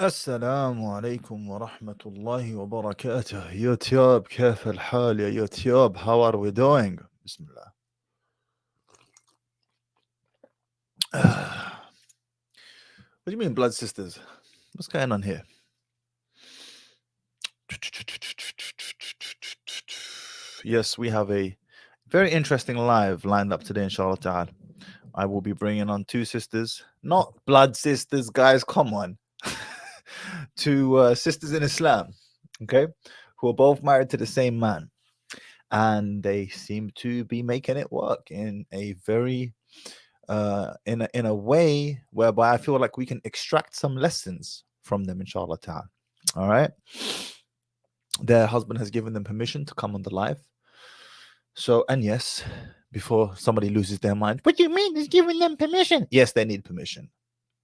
السلام عليكم ورحمة الله وبركاته. يوتيوب كيف الحال يا يوتيوب؟ How are we doing? بسم الله. What do you mean, blood sisters? What's going on here? Yes, we have a very interesting live lined up today, inshallah ta'ala. I will be bringing on two sisters, not blood sisters, guys, come on. Two sisters in Islam, okay, who are both married to the same man. And they seem to be making it work in a very in a way whereby I feel like we can extract some lessons from them, inshallah ta'ala. All right. Their husband has given them permission to come on the live. So, and yes, before somebody loses their mind, what do you mean he's giving them permission? Yes, they need permission.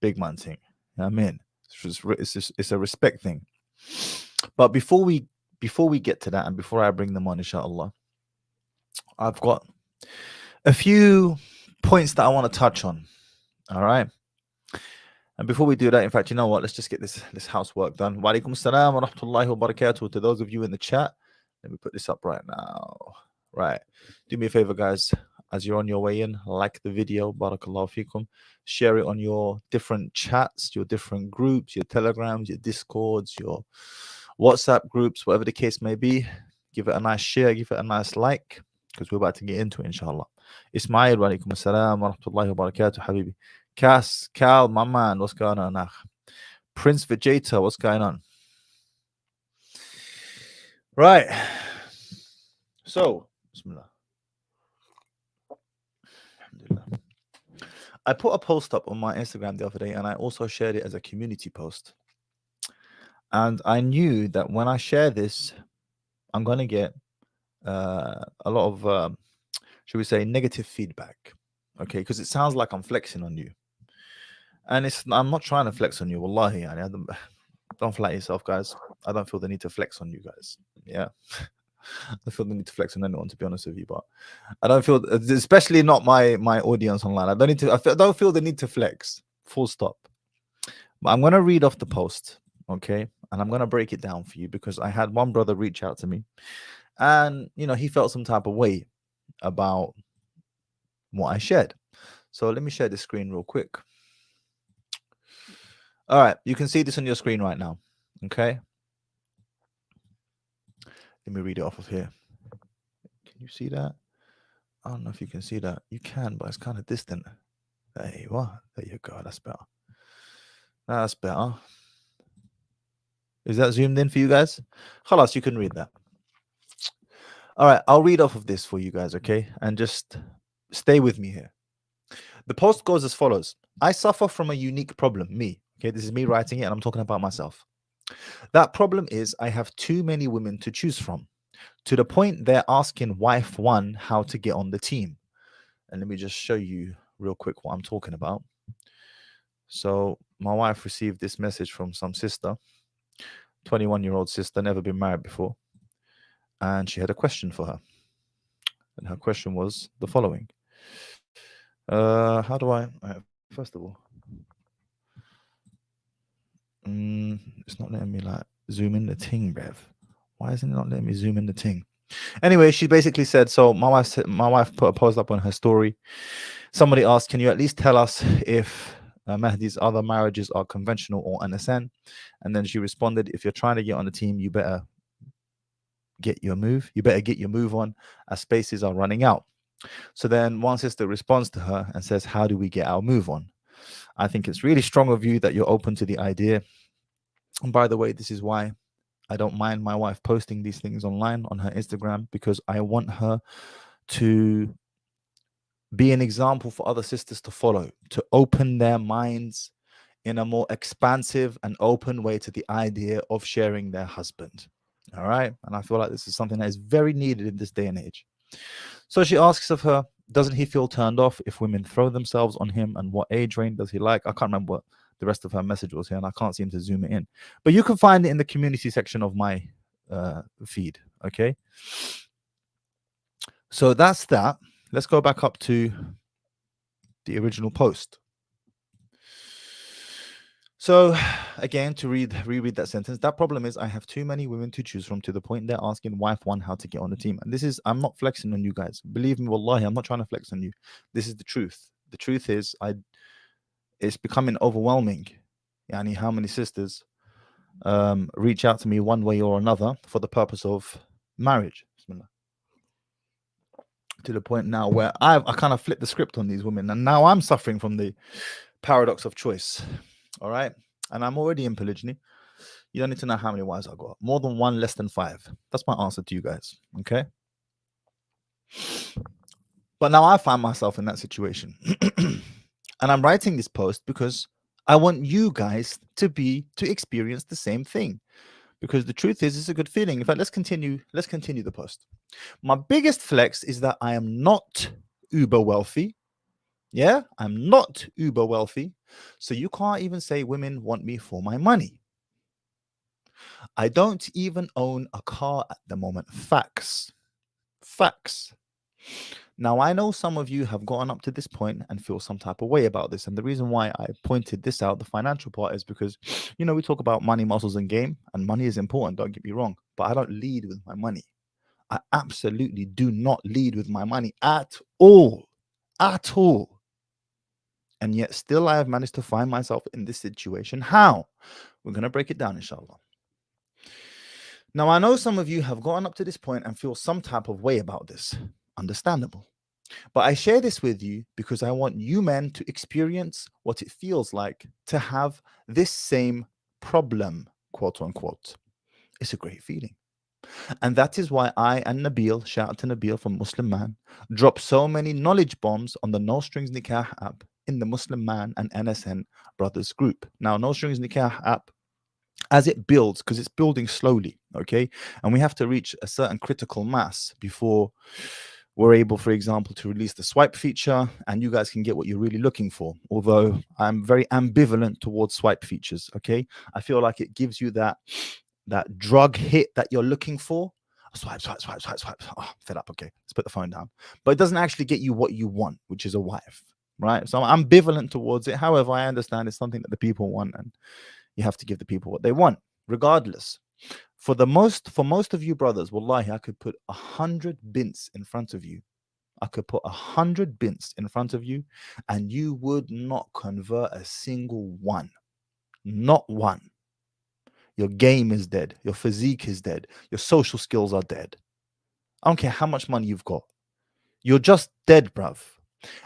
Big man thing. I mean, it's a respect thing. But before we get to that, and before I bring them on, inshallah, I've got a few points that I want to touch on. All right. And before we do that, in fact, you know what? Let's just get this housework done. Wa alaikum assalam wa rahmatullahi wa barakatuh. To those of you in the chat, let me put this up right now. Right. Do me a favor, guys. As you're on your way in, like the video. Barakallahu fikum. Share it on your different chats, your different groups, your telegrams, your discords, your WhatsApp groups, whatever the case may be. Give it a nice share. Give it a nice like, because we're about to get into it, inshallah. Ismail, wa alaikum assalam wa rahmatullahi wa barakatuh, habibi. Cass, Cal, my man, what's going on? Prince Vegeta, what's going on? Right. So, bismillah. Alhamdulillah. I put a post up on my Instagram the other day, and I also shared it as a community post. And I knew that when I share this, I'm going to get a lot of, should we say, negative feedback. Okay, because it sounds like I'm flexing on you. And I'm not trying to flex on you, wallahi. I don't flatter yourself, guys. I don't feel the need to flex on you guys. Yeah. I feel the need to flex on anyone, to be honest with you, but I don't feel, especially not my audience online. I don't feel the need to flex. Full stop. But I'm gonna read off the post, okay, and I'm gonna break it down for you because I had one brother reach out to me, and he felt some type of way about what I shared. So let me share the screen real quick. All right, you can see this on your screen right now, okay? Let me read it off of here. Can you see that? I don't know if you can see that. You can, but it's kind of distant. There you are. There you go. That's better. That's better. Is that zoomed in for you guys? Khalas, you can read that. All right, I'll read off of this for you guys, okay? And just stay with me here. The post goes as follows. I suffer from a unique problem, me. Okay, this is me writing it, and I'm talking about myself. That problem is I have too many women to choose from, to the point they're asking wife one how to get on the team. And let me just show you real quick what I'm talking about. So my wife received this message from some sister, 21-year-old sister, never been married before. And she had a question for her. And her question was the following. How do I, first of all, it's not letting me like zoom in the ting, Bev. Why isn't it not letting me zoom in the ting? Anyway, she basically said, so my wife put a post up on her story. Somebody asked, can you at least tell us if Mahdi's other marriages are conventional or NSN? And then she responded, if you're trying to get on the team, you better get your move. You better get your move on as spaces are running out. So then one sister responds to her and says, how do we get our move on? I think it's really strong of you that you're open to the idea. And by the way, this is why I don't mind my wife posting these things online on her Instagram, because I want her to be an example for other sisters to follow, to open their minds in a more expansive and open way to the idea of sharing their husband. All right. And I feel like this is something that is very needed in this day and age. So she asks of her, doesn't he feel turned off if women throw themselves on him, and what age range does he like? I can't remember what the rest of her message was here, and I can't seem to zoom it in. But you can find it in the community section of my feed. Okay. So that's that. Let's go back up to the original post. So again, to reread that sentence, that problem is I have too many women to choose from to the point they're asking wife one how to get on the team. And this is, I'm not flexing on you guys. Believe me, wallahi, I'm not trying to flex on you. This is the truth. The truth is, it's becoming overwhelming. Yani, how many sisters reach out to me one way or another for the purpose of marriage. Bismillah. To the point now where I kind of flipped the script on these women, and now I'm suffering from the paradox of choice. All right. And I'm already in polygyny. You don't need to know how many wives I got. More than one, less than five. That's my answer to you guys. Okay. But now I find myself in that situation. And I'm writing this post because I want you guys to experience the same thing. Because the truth is, it's a good feeling. In fact, let's continue the post. My biggest flex is that I am not uber wealthy. Yeah, I'm not uber wealthy. So you can't even say women want me for my money. I don't even own a car at the moment. Facts. Now, I know some of you have gotten up to this point and feel some type of way about this. And the reason why I pointed this out, the financial part, is because, we talk about money, muscles, and game, and money is important, don't get me wrong. But I don't lead with my money. I absolutely do not lead with my money at all. At all. And yet still I have managed to find myself in this situation. How? We're going to break it down, inshallah. Now, I know some of you have gotten up to this point and feel some type of way about this. Understandable. But I share this with you because I want you men to experience what it feels like to have this same problem, quote unquote. It's a great feeling. And that is why I and Nabil, shout out to Nabil from Muslim Man, drop so many knowledge bombs on the No Strings Nikah app in the Muslim Man and NSN Brothers group. Now, No Strings Nikah app, as it builds, because it's building slowly, okay? And we have to reach a certain critical mass before we're able, for example, to release the swipe feature and you guys can get what you're really looking for. Although I'm very ambivalent towards swipe features, okay? I feel like it gives you that drug hit that you're looking for. Swipe. Oh, fed up. Okay, let's put the phone down. But it doesn't actually get you what you want, which is a wife, right? So I'm ambivalent towards it. However, I understand it's something that the people want, and you have to give the people what they want, regardless. For most of you brothers, wallahi, I could put 100 bints in front of you. I could put 100 bints in front of you, and you would not convert a single one. Not one. Your game is dead. Your physique is dead. Your social skills are dead. I don't care how much money you've got. You're just dead, bruv.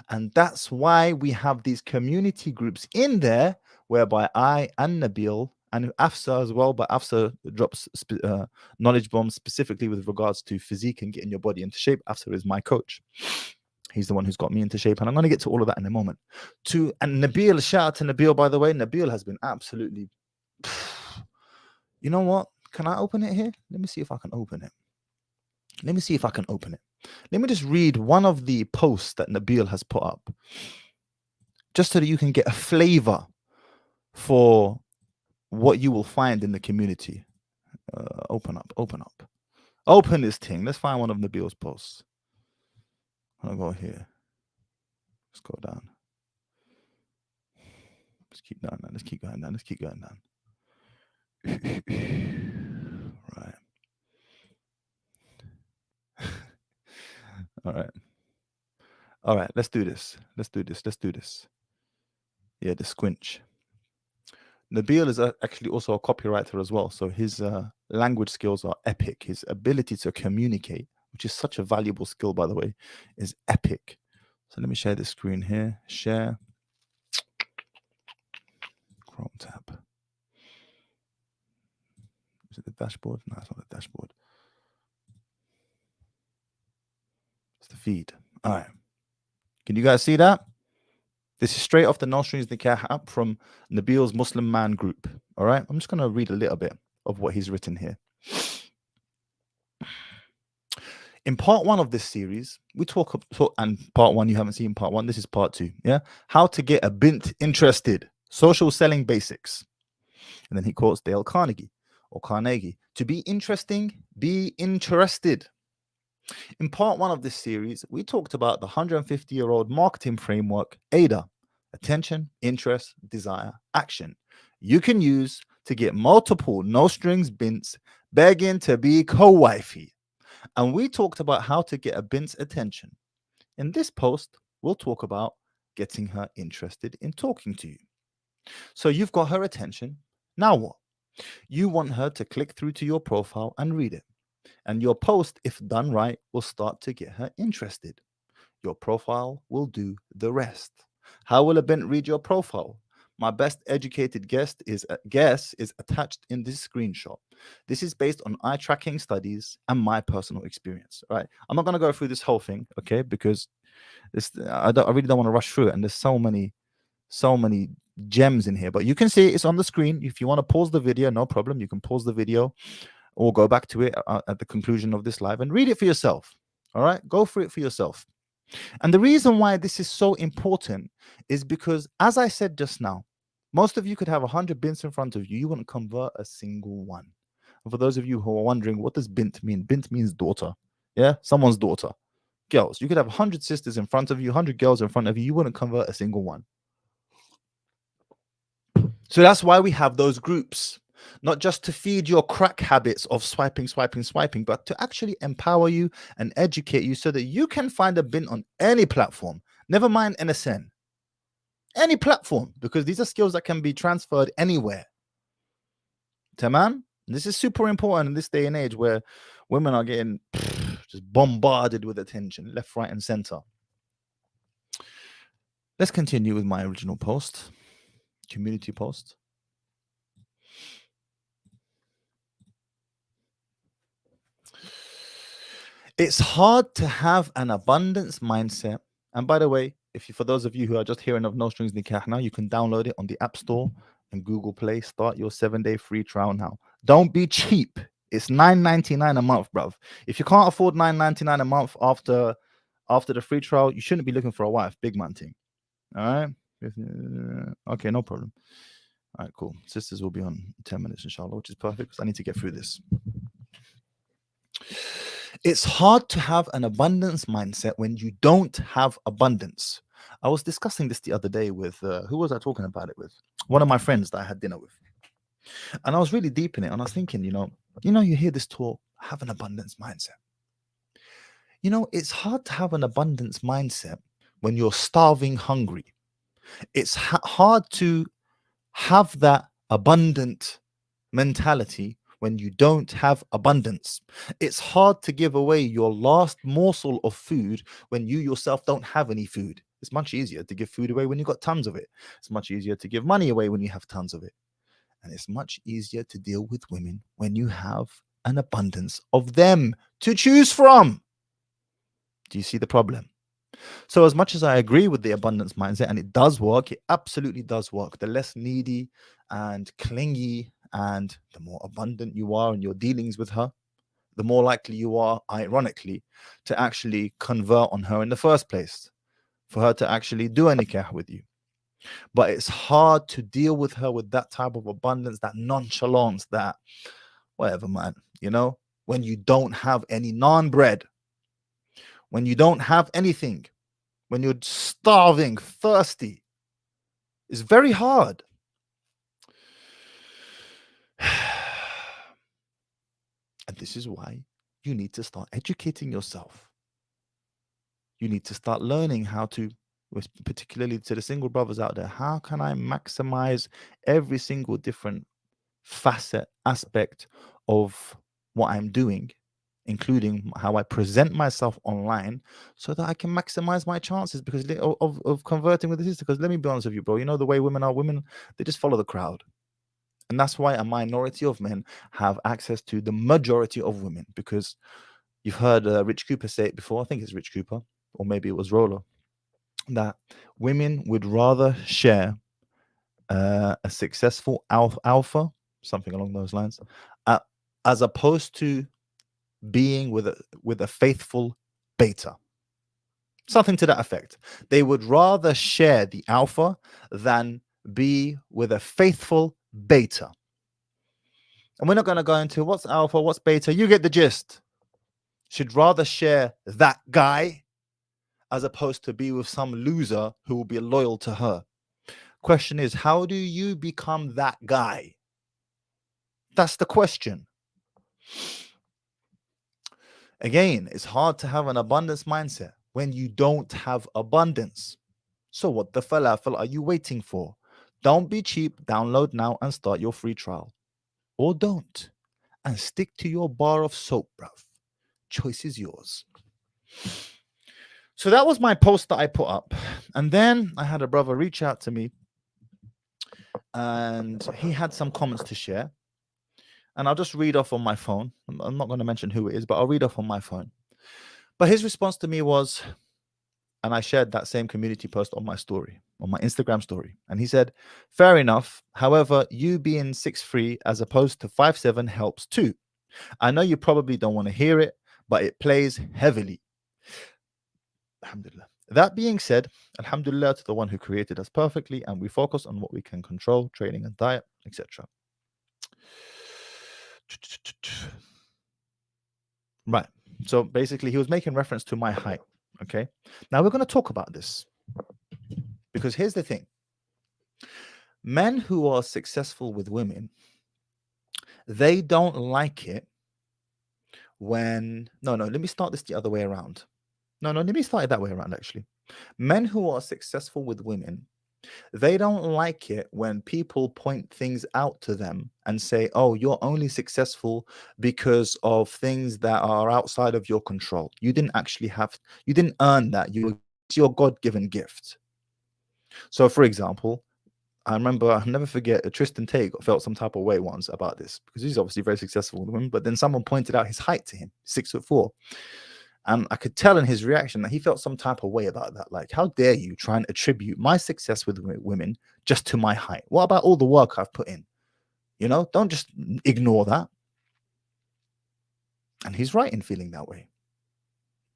And that's why we have these community groups in there whereby I and Nabil and Afsa as well, but Afsa drops knowledge bombs specifically with regards to physique and getting your body into shape. Afsa is my coach. He's the one who's got me into shape. And I'm going to get to all of that in a moment. And Nabil, shout out to Nabil, by the way. Nabil has been absolutely... You know what? Can I open it here? Let me see if I can open it. Let me just read one of the posts that Nabil has put up, just so that you can get a flavor for what you will find in the community. Open up. Open this thing. Let's find one of Nabil's posts. I'll go here. Let's go down. Let's keep going down. Right. All right, let's do this. Yeah, the squinch. Nabil is actually also a copywriter as well, so his language skills are epic. His ability to communicate, which is such a valuable skill, by the way, is epic. So let me share the screen here. Share. Chrome tab. Is it the dashboard? No, it's not the dashboard. It's the feed. All right. Can you guys see that? This is straight off the No Strings Nikah app from Nabil's Muslim Man group. All right. I'm just going to read a little bit of what he's written here. In part one of this series, we talk, and part one, you haven't seen part one. This is part two. Yeah. How to get a bint interested. Social selling basics. And then he quotes Dale Carnegie. To be interesting, be interested. In part one of this series, we talked about the 150-year-old marketing framework, ADA: attention, interest, desire, action. you can use to get multiple no strings bints begging to be co-wifey. And we talked about how to get a bint's attention. In this post, we'll talk about getting her interested in talking to you. So you've got her attention. Now what? You want her to click through to your profile and read it. And your post, if done right, will start to get her interested. Your profile will do the rest. How will a bint read your profile? My best educated guess is attached in this screenshot. This is based on eye tracking studies and my personal experience. Right? I'm not going to go through this whole thing, okay? Because I really don't want to rush through it, and there's so many gems in here. But you can see it's on the screen. If you want to pause the video, no problem. You can pause the video or go back to it at the conclusion of this live and read it for yourself. All right, go through it for yourself. And the reason why this is so important is because, as I said just now, most of you could have 100 bints in front of you. You wouldn't convert a single one. And for those of you who are wondering, what does bint mean? Bint means daughter. Yeah, someone's daughter. Girls. You could have 100 sisters in front of you, 100 girls in front of you. You wouldn't convert a single one. So that's why we have those groups. Not just to feed your crack habits of swiping, but to actually empower you and educate you so that you can find a bint on any platform. Never mind NSN. Any platform, because these are skills that can be transferred anywhere. Tamam? This is super important in this day and age where women are getting just bombarded with attention, left, right, and center. Let's continue with my original post, community post. It's hard to have an abundance mindset. And by the way, for those of you who are just hearing of No Strings Nikah now, you can download it on the App Store and Google Play. Start your 7-day free trial now. Don't be cheap. It's $9.99 a month, bruv. If you can't afford $9.99 a month after the free trial, you shouldn't be looking for a wife. Big man thing. All right. Okay, no problem. All right, cool. Sisters will be on 10 minutes, inshallah, which is perfect because I need to get through this. It's hard to have an abundance mindset when you don't have abundance. I was discussing this the other day with, who was I talking about it with? One of my friends that I had dinner with. And I was really deep in it. And I was thinking, you hear this talk, have an abundance mindset. It's hard to have an abundance mindset when you're starving hungry. It's hard to have that abundant mentality when you don't have abundance. It's hard to give away your last morsel of food when you yourself don't have any food. It's much easier to give food away when you've got tons of it. It's much easier to give money away when you have tons of it. And it's much easier to deal with women when you have an abundance of them to choose from. Do you see the problem? So as much as I agree with the abundance mindset, and it does work, it absolutely does work. The less needy and clingy and the more abundant you are in your dealings with her, the more likely you are, ironically, to actually convert on her in the first place, for her to actually do a nikah with you. But it's hard to deal with her with that type of abundance, that nonchalance, that whatever, man, when you don't have any naan bread, when you don't have anything, when you're starving, thirsty, it's very hard. And this is why you need to start educating yourself. You need to start learning how to, particularly to the single brothers out there, how can I maximize every single different facet, aspect of what I'm doing, including how I present myself online, so that I can maximize my chances of converting with the sister. Because let me be honest with you, bro, the way women are, they just follow the crowd. And that's why a minority of men have access to the majority of women, because you've heard Rich Cooper say it before. I think it's Rich Cooper, or maybe it was Roller, that women would rather share a successful alpha, something along those lines, as opposed to being with a faithful beta. Something to that effect. They would rather share the alpha than be with a faithful beta. And we're not going to go into what's alpha, what's beta. You get the gist. Should rather share that guy as opposed to be with some loser who will be loyal to her. Question is, how do you become that guy? That's the question. Again, it's hard to have an abundance mindset when you don't have abundance. So what the falafel are you waiting for? Don't be cheap. Download now and start your free trial. Or don't. And stick to your bar of soap, bruv. Choice is yours. So that was my post that I put up. And then I had a brother reach out to me and he had some comments to share. And I'll just read off on my phone. I'm not going to mention who it is, but I'll read off on my phone. But his response to me was, and I shared that same community post on my story, on my Instagram story. And he said, fair enough. However, you being 6'3" as opposed to 5'7" helps too. I know you probably don't want to hear it, but it plays heavily. Alhamdulillah. That being said, alhamdulillah to the one who created us perfectly, and we focus on what we can control, training and diet, etc. Right. So basically, he was making reference to my height. Okay. Now we're going to talk about this because here's the thing. Men who are successful with women, they don't like it when... No, let me start this the other way around. No, let me start it that way around, actually. Men who are successful with women, they don't like it when people point things out to them and say, oh, you're only successful because of things that are outside of your control. You didn't earn that. It's your God-given gift. So, for example, I remember, I'll never forget, Tristan Tate felt some type of way once about this because he's obviously very successful with women, but then someone pointed out his height to him, 6'4". And I could tell in his reaction that he felt some type of way about that. Like, how dare you try and attribute my success with women just to my height? What about all the work I've put in? Don't just ignore that. And he's right in feeling that way.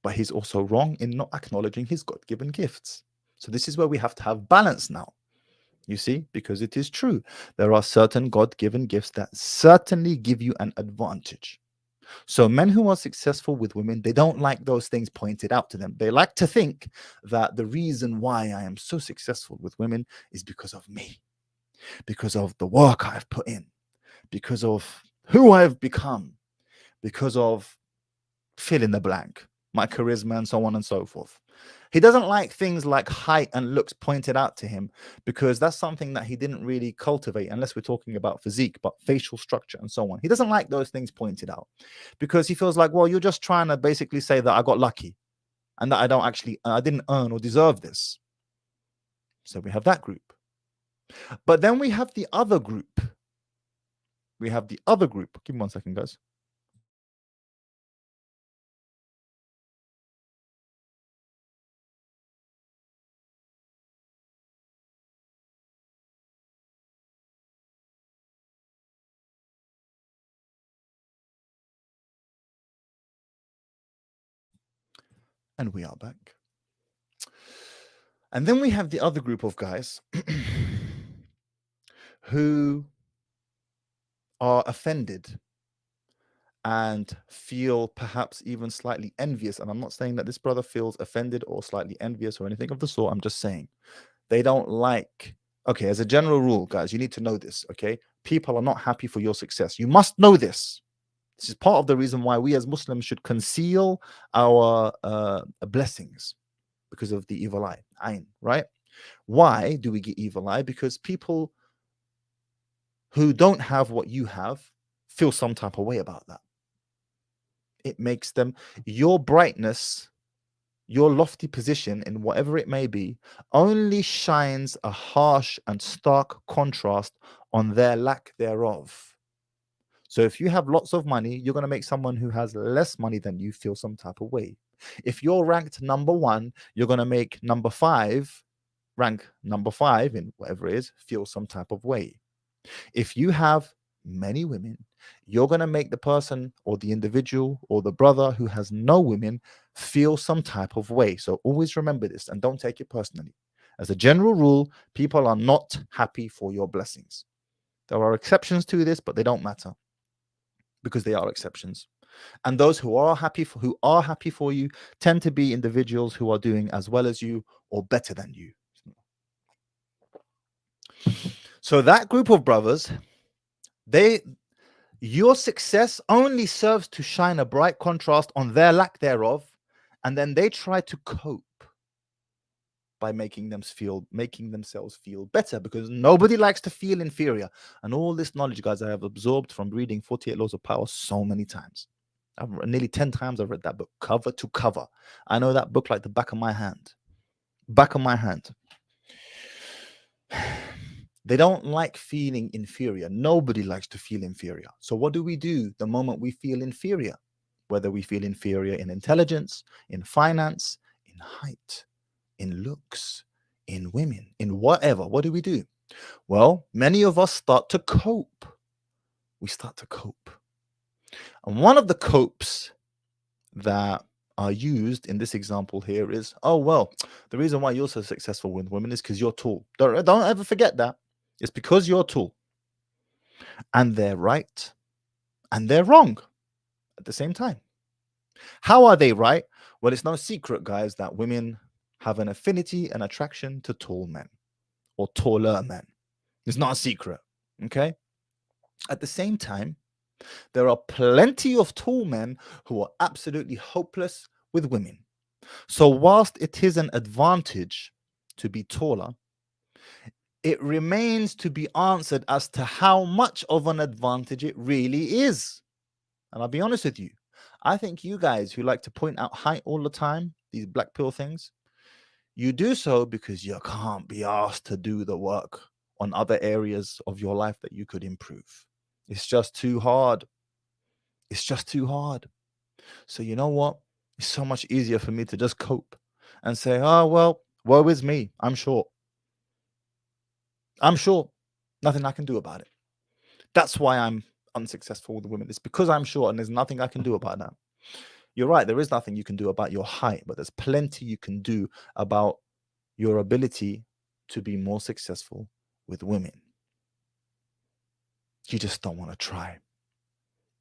But he's also wrong in not acknowledging his God-given gifts. So this is where we have to have balance now. You see, because it is true. There are certain God-given gifts that certainly give you an advantage. So men who are successful with women, they don't like those things pointed out to them. They like to think that the reason why I am so successful with women is because of me, because of the work I've put in, because of who I've become, because of fill in the blank, my charisma and so on and so forth. He doesn't like things like height and looks pointed out to him because that's something that he didn't really cultivate, unless we're talking about physique, but facial structure and so on. He doesn't like those things pointed out because he feels like, well, you're just trying to basically say that I got lucky and that I didn't earn or deserve this. So we have that group. But then we have the other group. Give me 1 second, guys. And we are back. And then we have the other group of guys who are offended and feel perhaps even slightly envious. And I'm not saying that this brother feels offended or slightly envious or anything of the sort. I'm just saying they don't like... Okay, as a general rule, guys, you need to know this, okay? People are not happy for your success. You must know this. This is part of the reason why we as Muslims should conceal our blessings because of the evil eye, ayn, right? Why do we get evil eye? Because people who don't have what you have feel some type of way about that. It makes them... your brightness, your lofty position in whatever it may be, only shines a harsh and stark contrast on their lack thereof. So if you have lots of money, you're going to make someone who has less money than you feel some type of way. If you're ranked number 1, you're going to make rank number 5 in whatever it is, feel some type of way. If you have many women, you're going to make the person or the individual or the brother who has no women feel some type of way. So always remember this and don't take it personally. As a general rule, people are not happy for your blessings. There are exceptions to this, but they don't matter because they are exceptions. And those who are happy for you tend to be individuals who are doing as well as you or better than you. So that group of brothers, they your success only serves to shine a bright contrast on their lack thereof, and then they try to cope by making themselves feel better, because nobody likes to feel inferior. And all this knowledge, guys, I have absorbed from reading 48 Laws of Power so many times. Nearly 10 times I've read that book cover to cover. I know that book like the back of my hand. Back of my hand. They don't like feeling inferior. Nobody likes to feel inferior. So what do we do the moment we feel inferior? Whether we feel inferior in intelligence, in finance, in height, in looks, in women, in whatever, what do? Well, many of us start to cope. We start to cope. And one of the copes that are used in this example here is, oh, well, the reason why you're so successful with women is because you're tall. Don't ever forget that. It's because you're tall. And they're right and they're wrong at the same time. How are they right? Well, it's no secret, guys, that women have an affinity and attraction to tall men or taller men. It's not a secret. Okay. At the same time, there are plenty of tall men who are absolutely hopeless with women. So, whilst it is an advantage to be taller, it remains to be answered as to how much of an advantage it really is. And I'll be honest with you, I think you guys who like to point out height all the time, these black pill things, you do so because you can't be asked to do the work on other areas of your life that you could improve. It's just too hard. It's just too hard. So you know what? It's so much easier for me to just cope and say, oh, well, woe is me. I'm short. I'm short. Nothing I can do about it. That's why I'm unsuccessful with women. It's because I'm short and there's nothing I can do about that. You're right. There is nothing you can do about your height, but there's plenty you can do about your ability to be more successful with women. You just don't want to try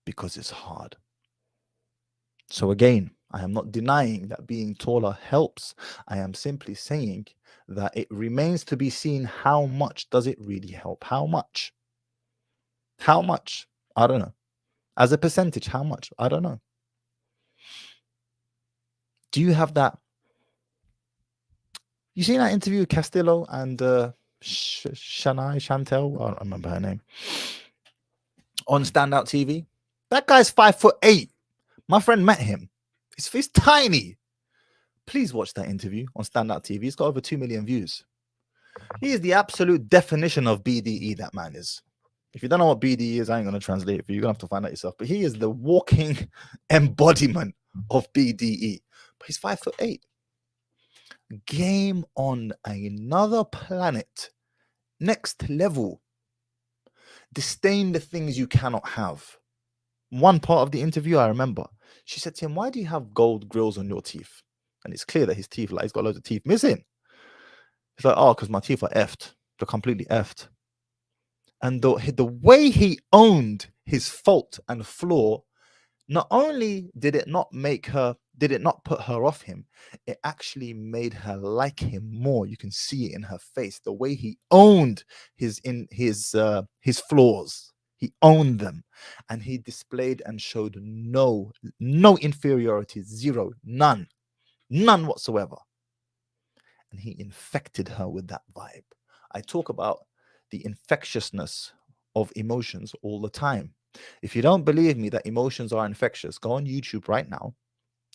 because it's hard. So again, I am not denying that being taller helps. I am simply saying that it remains to be seen how much does it really help? How much? How much? I don't know. As a percentage, how much? I don't know. Do you have that? You seen that interview with Castillo and Chantel? I don't remember her name. On Standout TV. That guy's 5'8". My friend met him. He's tiny. Please watch that interview on Standout TV. It's got over 2 million views. He is the absolute definition of BDE, that man is. If you don't know what BDE is, I ain't going to translate it for you. You're going to have to find out yourself. But he is the walking embodiment of BDE. But he's 5'8". Game on another planet. Next level. Disdain the things you cannot have. One part of the interview I remember, she said to him, why do you have gold grills on your teeth? And it's clear that his teeth, like he's got loads of teeth missing. He's like, oh, because my teeth are effed. They're completely effed. And the way he owned his fault and flaw, not only did it not put her off him, it actually made her like him more. You can see it in her face. The way he owned his flaws. He owned them, and he displayed and showed no inferiority, zero, none whatsoever. And he infected her with that vibe. I talk about the infectiousness of emotions all the time. If you don't believe me that emotions are infectious, go on YouTube right now,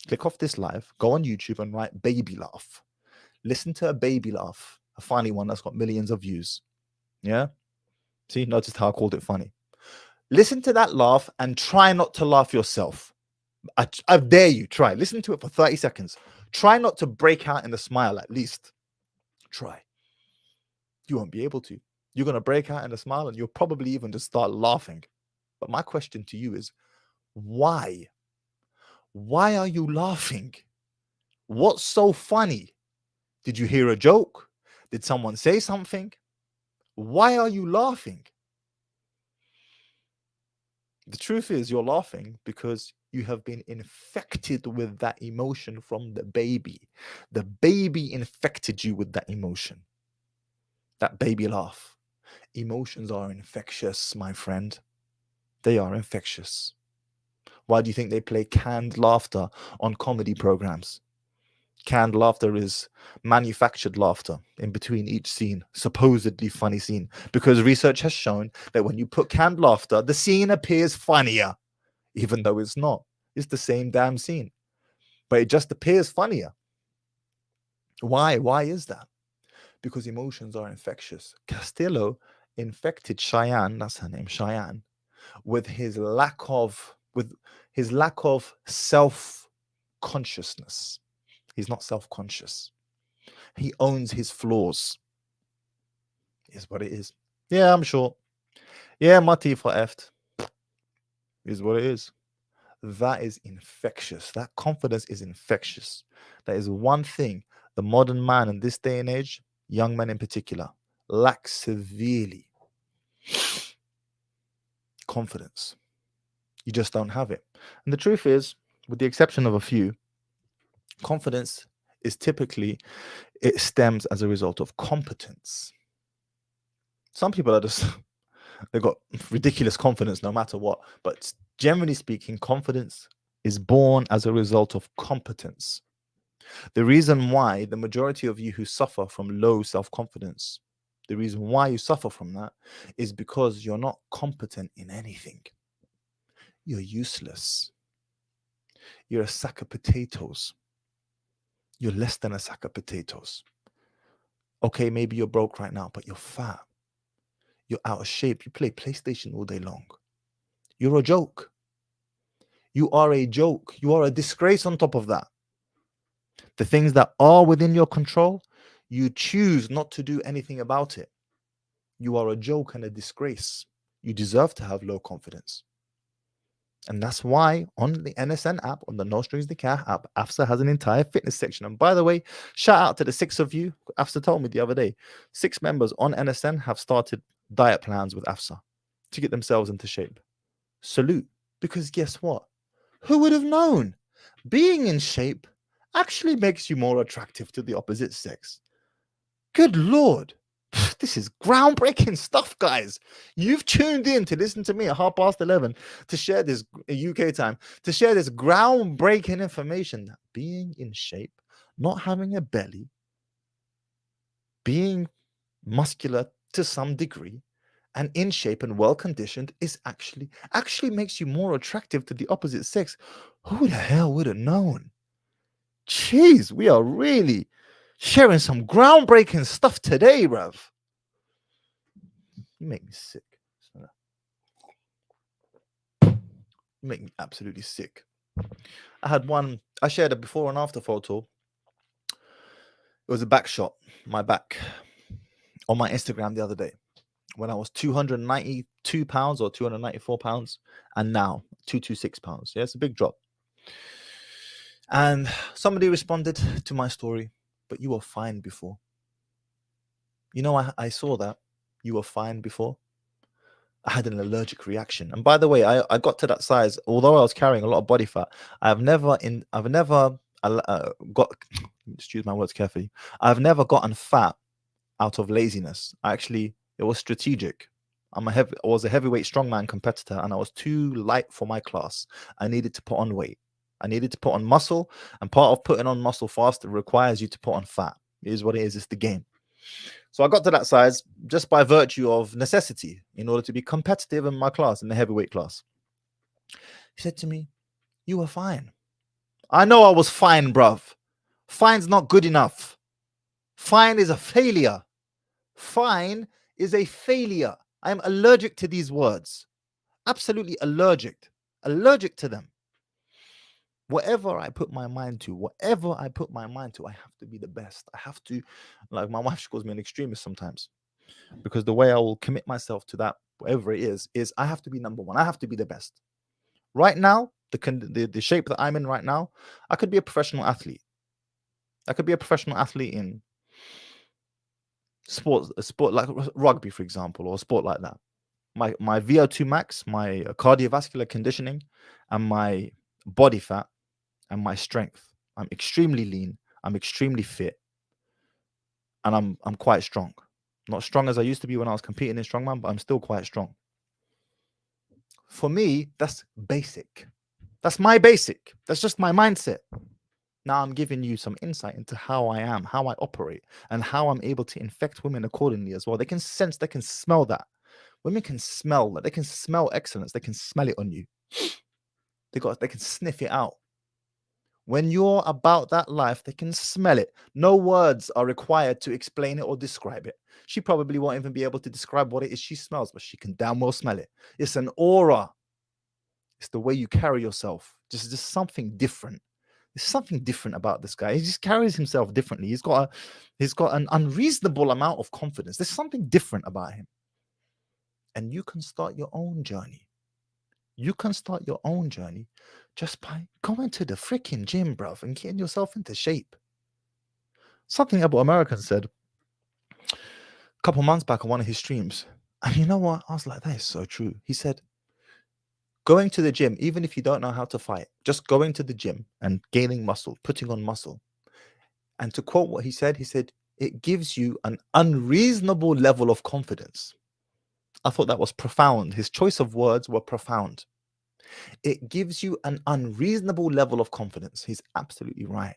click off this live, go on YouTube and write baby laugh. Listen to a baby laugh, a funny one that's got millions of views. Yeah? See, notice how I called it funny. Listen to that laugh and try not to laugh yourself. I dare you, try. Listen to it for 30 seconds. Try not to break out in a smile at least. Try. You won't be able to. You're going to break out in a smile and you'll probably even just start laughing. But my question to you is, why? Why are you laughing? What's so funny? Did you hear a joke? Did someone say something? Why are you laughing? The truth is, you're laughing because you have been infected with that emotion from the baby. The baby infected you with that emotion. That baby laugh. Emotions are infectious, my friend. They are infectious. Why do you think they play canned laughter on comedy programs? Canned laughter is manufactured laughter in between each scene, supposedly funny scene, because research has shown that when you put canned laughter, the scene appears funnier, even though it's not. It's the same damn scene, but it just appears funnier. Why? Why is that? Because emotions are infectious. Castillo infected Cheyenne, that's her name, Cheyenne, with his lack of self-consciousness. He's not self-conscious. He owns his flaws. Is what it is. Yeah, I'm sure. Yeah, my teeth are effed. Is what it is. That is infectious. That confidence is infectious. That is one thing the modern man in this day and age, young men in particular, lack severely. Confidence. You just don't have it. And the truth is, with the exception of a few, confidence is typically, it stems as a result of competence. Some people are just, they've got ridiculous confidence no matter what. But generally speaking, confidence is born as a result of competence. The reason why the majority of you who suffer from low self-confidence, the reason why you suffer from that is because you're not competent in anything. You're useless. You're a sack of potatoes. You're less than a sack of potatoes. Okay, maybe you're broke right now, but you're fat. You're out of shape. You play PlayStation all day long. You're a joke. You are a joke. You are a disgrace on top of that. The things that are within your control, you choose not to do anything about it. You are a joke and a disgrace. You deserve to have low confidence. And that's why on the NSN app, on the No Strings Nikah app, AFSA has an entire fitness section. And by the way, shout out to the 6 of you. AFSA told me the other day, 6 members on NSN have started diet plans with AFSA to get themselves into shape. Salute. Because guess what? Who would have known? Being in shape actually makes you more attractive to the opposite sex. Good Lord. This is groundbreaking stuff, guys. You've tuned in to listen to me at 11:30 to share this UK time, to share this groundbreaking information that being in shape, not having a belly, being muscular to some degree, and in shape and well conditioned is actually makes you more attractive to the opposite sex. Who the hell would have known? Jeez, we are really sharing some groundbreaking stuff today, bruv. You make me sick. You make me absolutely sick. I shared a before and after photo. It was a back shot, my back, on my Instagram the other day when I was 292 pounds or 294 pounds, and now 226 pounds. Yeah, it's a big drop. And somebody responded to my story, but you were fine before. You know, I saw that. You were fine before. I had an allergic reaction. And by the way, I got to that size, although I was carrying a lot of body fat. I've never got, just use my words carefully. I've never gotten fat out of laziness. It was strategic. I was a heavyweight strongman competitor, and I was too light for my class. I needed to put on weight. I needed to put on muscle, and part of putting on muscle fast requires you to put on fat. It is what it is. It's the game. So I got to that size just by virtue of necessity in order to be competitive in my class, in the heavyweight class. He said to me, "You were fine." I know I was fine, bruv. Fine's not good enough. Fine is a failure. Fine is a failure. I am allergic to these words. Absolutely allergic. Allergic to them. Whatever I put my mind to, I have to be the best. I have to, like my wife, she calls me an extremist sometimes, because the way I will commit myself to that, whatever it is I have to be number one. I have to be the best. Right now, the shape that I'm in right now, I could be a professional athlete. I could be a professional athlete in sports, a sport like rugby, for example, or a sport like that. My VO2 max, my cardiovascular conditioning, and my body fat and my strength. I'm extremely lean. I'm extremely fit, and I'm quite strong. Not strong as I used to be when I was competing in strongman, but I'm still quite strong. For me, that's basic. That's my basic. That's just my mindset. Now I'm giving you some insight into how I am, how I operate, and how I'm able to infect women accordingly as well. They can sense, they can smell that. Women can smell that. They can smell excellence. They can smell it on you. They can sniff it out. When you're about that life, they can smell it. No words are required to explain it or describe it. She probably won't even be able to describe what it is she smells, but she can damn well smell it. It's an aura. It's the way you carry yourself. Just something different. There's something different about this guy. He just carries himself differently. He's got an unreasonable amount of confidence. There's something different about him. And you can start your own journey. You can start your own journey just by going to the freaking gym, bruv, and getting yourself into shape. Something AbuAmerican said a couple months back on one of his streams. And you know what? I was like, that is so true. He said, going to the gym, even if you don't know how to fight, just going to the gym and gaining muscle, putting on muscle. And to quote what he said, it gives you an unreasonable level of confidence. I thought that was profound. His choice of words were profound. It gives you an unreasonable level of confidence. He's absolutely right.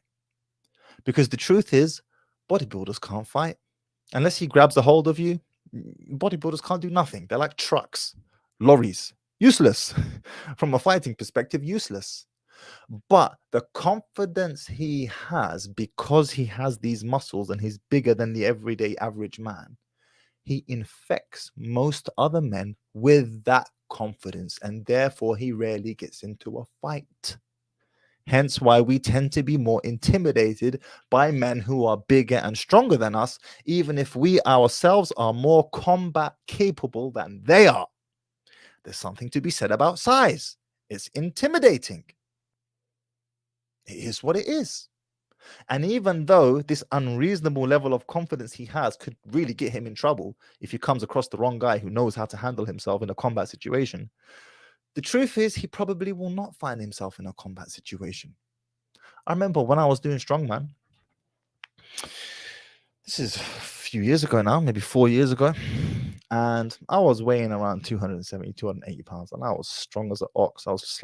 Because the truth is, bodybuilders can't fight. Unless he grabs a hold of you, bodybuilders can't do nothing. They're like trucks, lorries, useless. From a fighting perspective, useless. But the confidence he has, because he has these muscles and he's bigger than the everyday average man, he infects most other men with that confidence, and therefore he rarely gets into a fight. Hence why we tend to be more intimidated by men who are bigger and stronger than us, even if we ourselves are more combat capable than they are. There's something to be said about size. It's intimidating. It is what it is. And even though this unreasonable level of confidence he has could really get him in trouble if he comes across the wrong guy who knows how to handle himself in a combat situation, the truth is he probably will not find himself in a combat situation. I remember when I was doing strongman, this is a few years ago now, maybe 4 years ago, and I was weighing around 270, 280 pounds, and I was strong as an ox. I was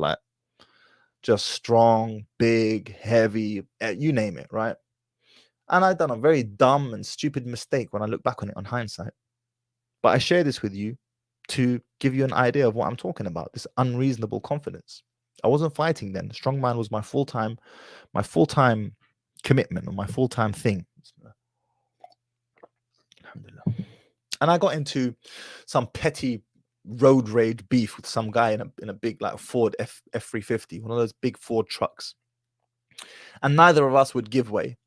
just strong, big, heavy, you name it, right? And I'd done a very dumb and stupid mistake when I look back on it on hindsight. But I share this with you to give you an idea of what I'm talking about, this unreasonable confidence. I wasn't fighting then. Strongman was my full-time commitment or my full-time thing. And I got into some petty road rage beef with some guy in a big like Ford F350, one of those big Ford trucks. And neither of us would give way.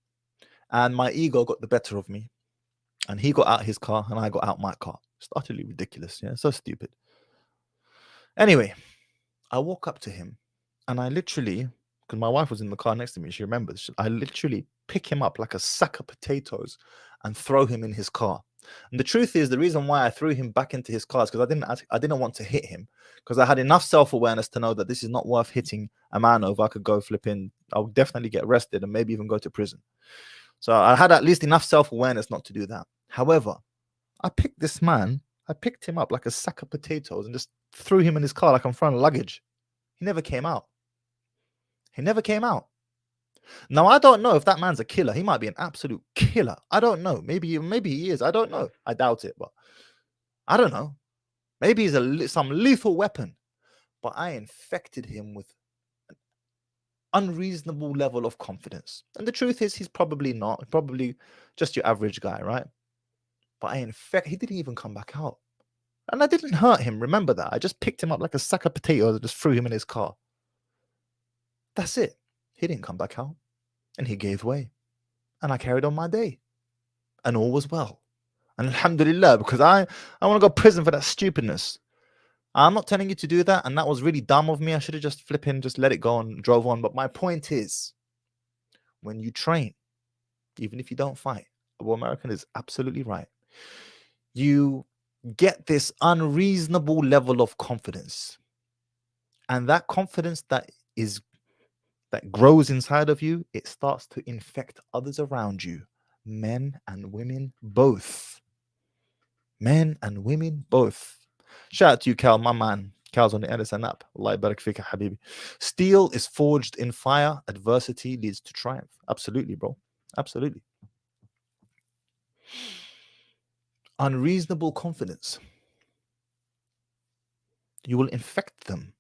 And my ego got the better of me. And he got out his car and I got out my car. It's utterly ridiculous. Yeah, so stupid. Anyway, I walk up to him and I literally, because my wife was in the car next to me, she remembers, I literally pick him up like a sack of potatoes and throw him in his car. And the truth is, the reason why I threw him back into his car is because I didn't want to hit him, because I had enough self-awareness to know that this is not worth hitting a man over. I could go flipping, I'll definitely get arrested and maybe even go to prison. So I had at least enough self-awareness not to do that. However, I picked him up like a sack of potatoes and just threw him in his car like I'm throwing luggage. He never came out. Now, I don't know if that man's a killer. He might be an absolute killer. I don't know. Maybe he is. I don't know. I doubt it, but I don't know. Maybe he's some lethal weapon. But I infected him with an unreasonable level of confidence. And the truth is, he's probably not. Probably just your average guy, right? But he didn't even come back out. And I didn't hurt him. Remember that. I just picked him up like a sack of potatoes and just threw him in his car. That's it. He didn't come back out. And he gave way. And I carried on my day. And all was well. And alhamdulillah, because I want to go to prison for that stupidness. I'm not telling you to do that. And that was really dumb of me. I should have just just let it go and drove on. But my point is, when you train, even if you don't fight, AbuAmerican is absolutely right. You get this unreasonable level of confidence. And that confidence that grows inside of you, it starts to infect others around you, men and women both. Men and women both. Shout out to you, Cal, my man. Cal's on the Edison app. Allah barak fika, habibi. Steel is forged in fire. Adversity leads to triumph. Absolutely, bro. Absolutely. Unreasonable confidence. You will infect them.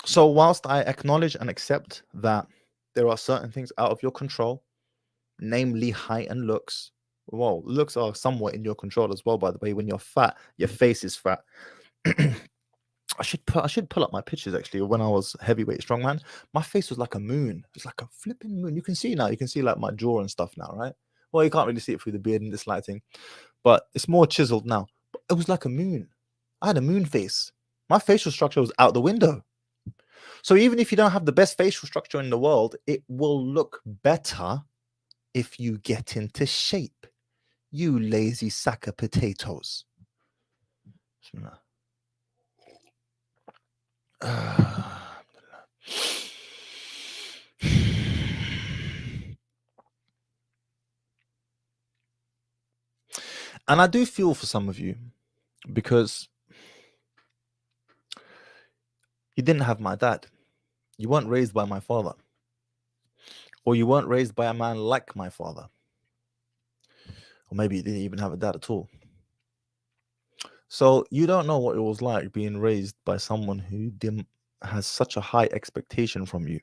So, whilst I acknowledge and accept that there are certain things out of your control, namely height and looks. Well, looks are somewhat in your control as well, by the way. When you're fat, your face is fat. I should pull up my pictures actually. When I was heavyweight strongman, my face was like a moon. It's like a flipping moon. You can see now. You can see like my jaw and stuff now, right? Well, you can't really see it through the beard and this lighting, but it's more chiseled now. But it was like a moon. I had a moon face. My facial structure was out the window. So even if you don't have the best facial structure in the world, it will look better if you get into shape. You lazy sack of potatoes. And I do feel for some of you because you didn't have my dad. You weren't raised by my father. Or you weren't raised by a man like my father. Or maybe you didn't even have a dad at all. So you don't know what it was like being raised by someone who has such a high expectation from you.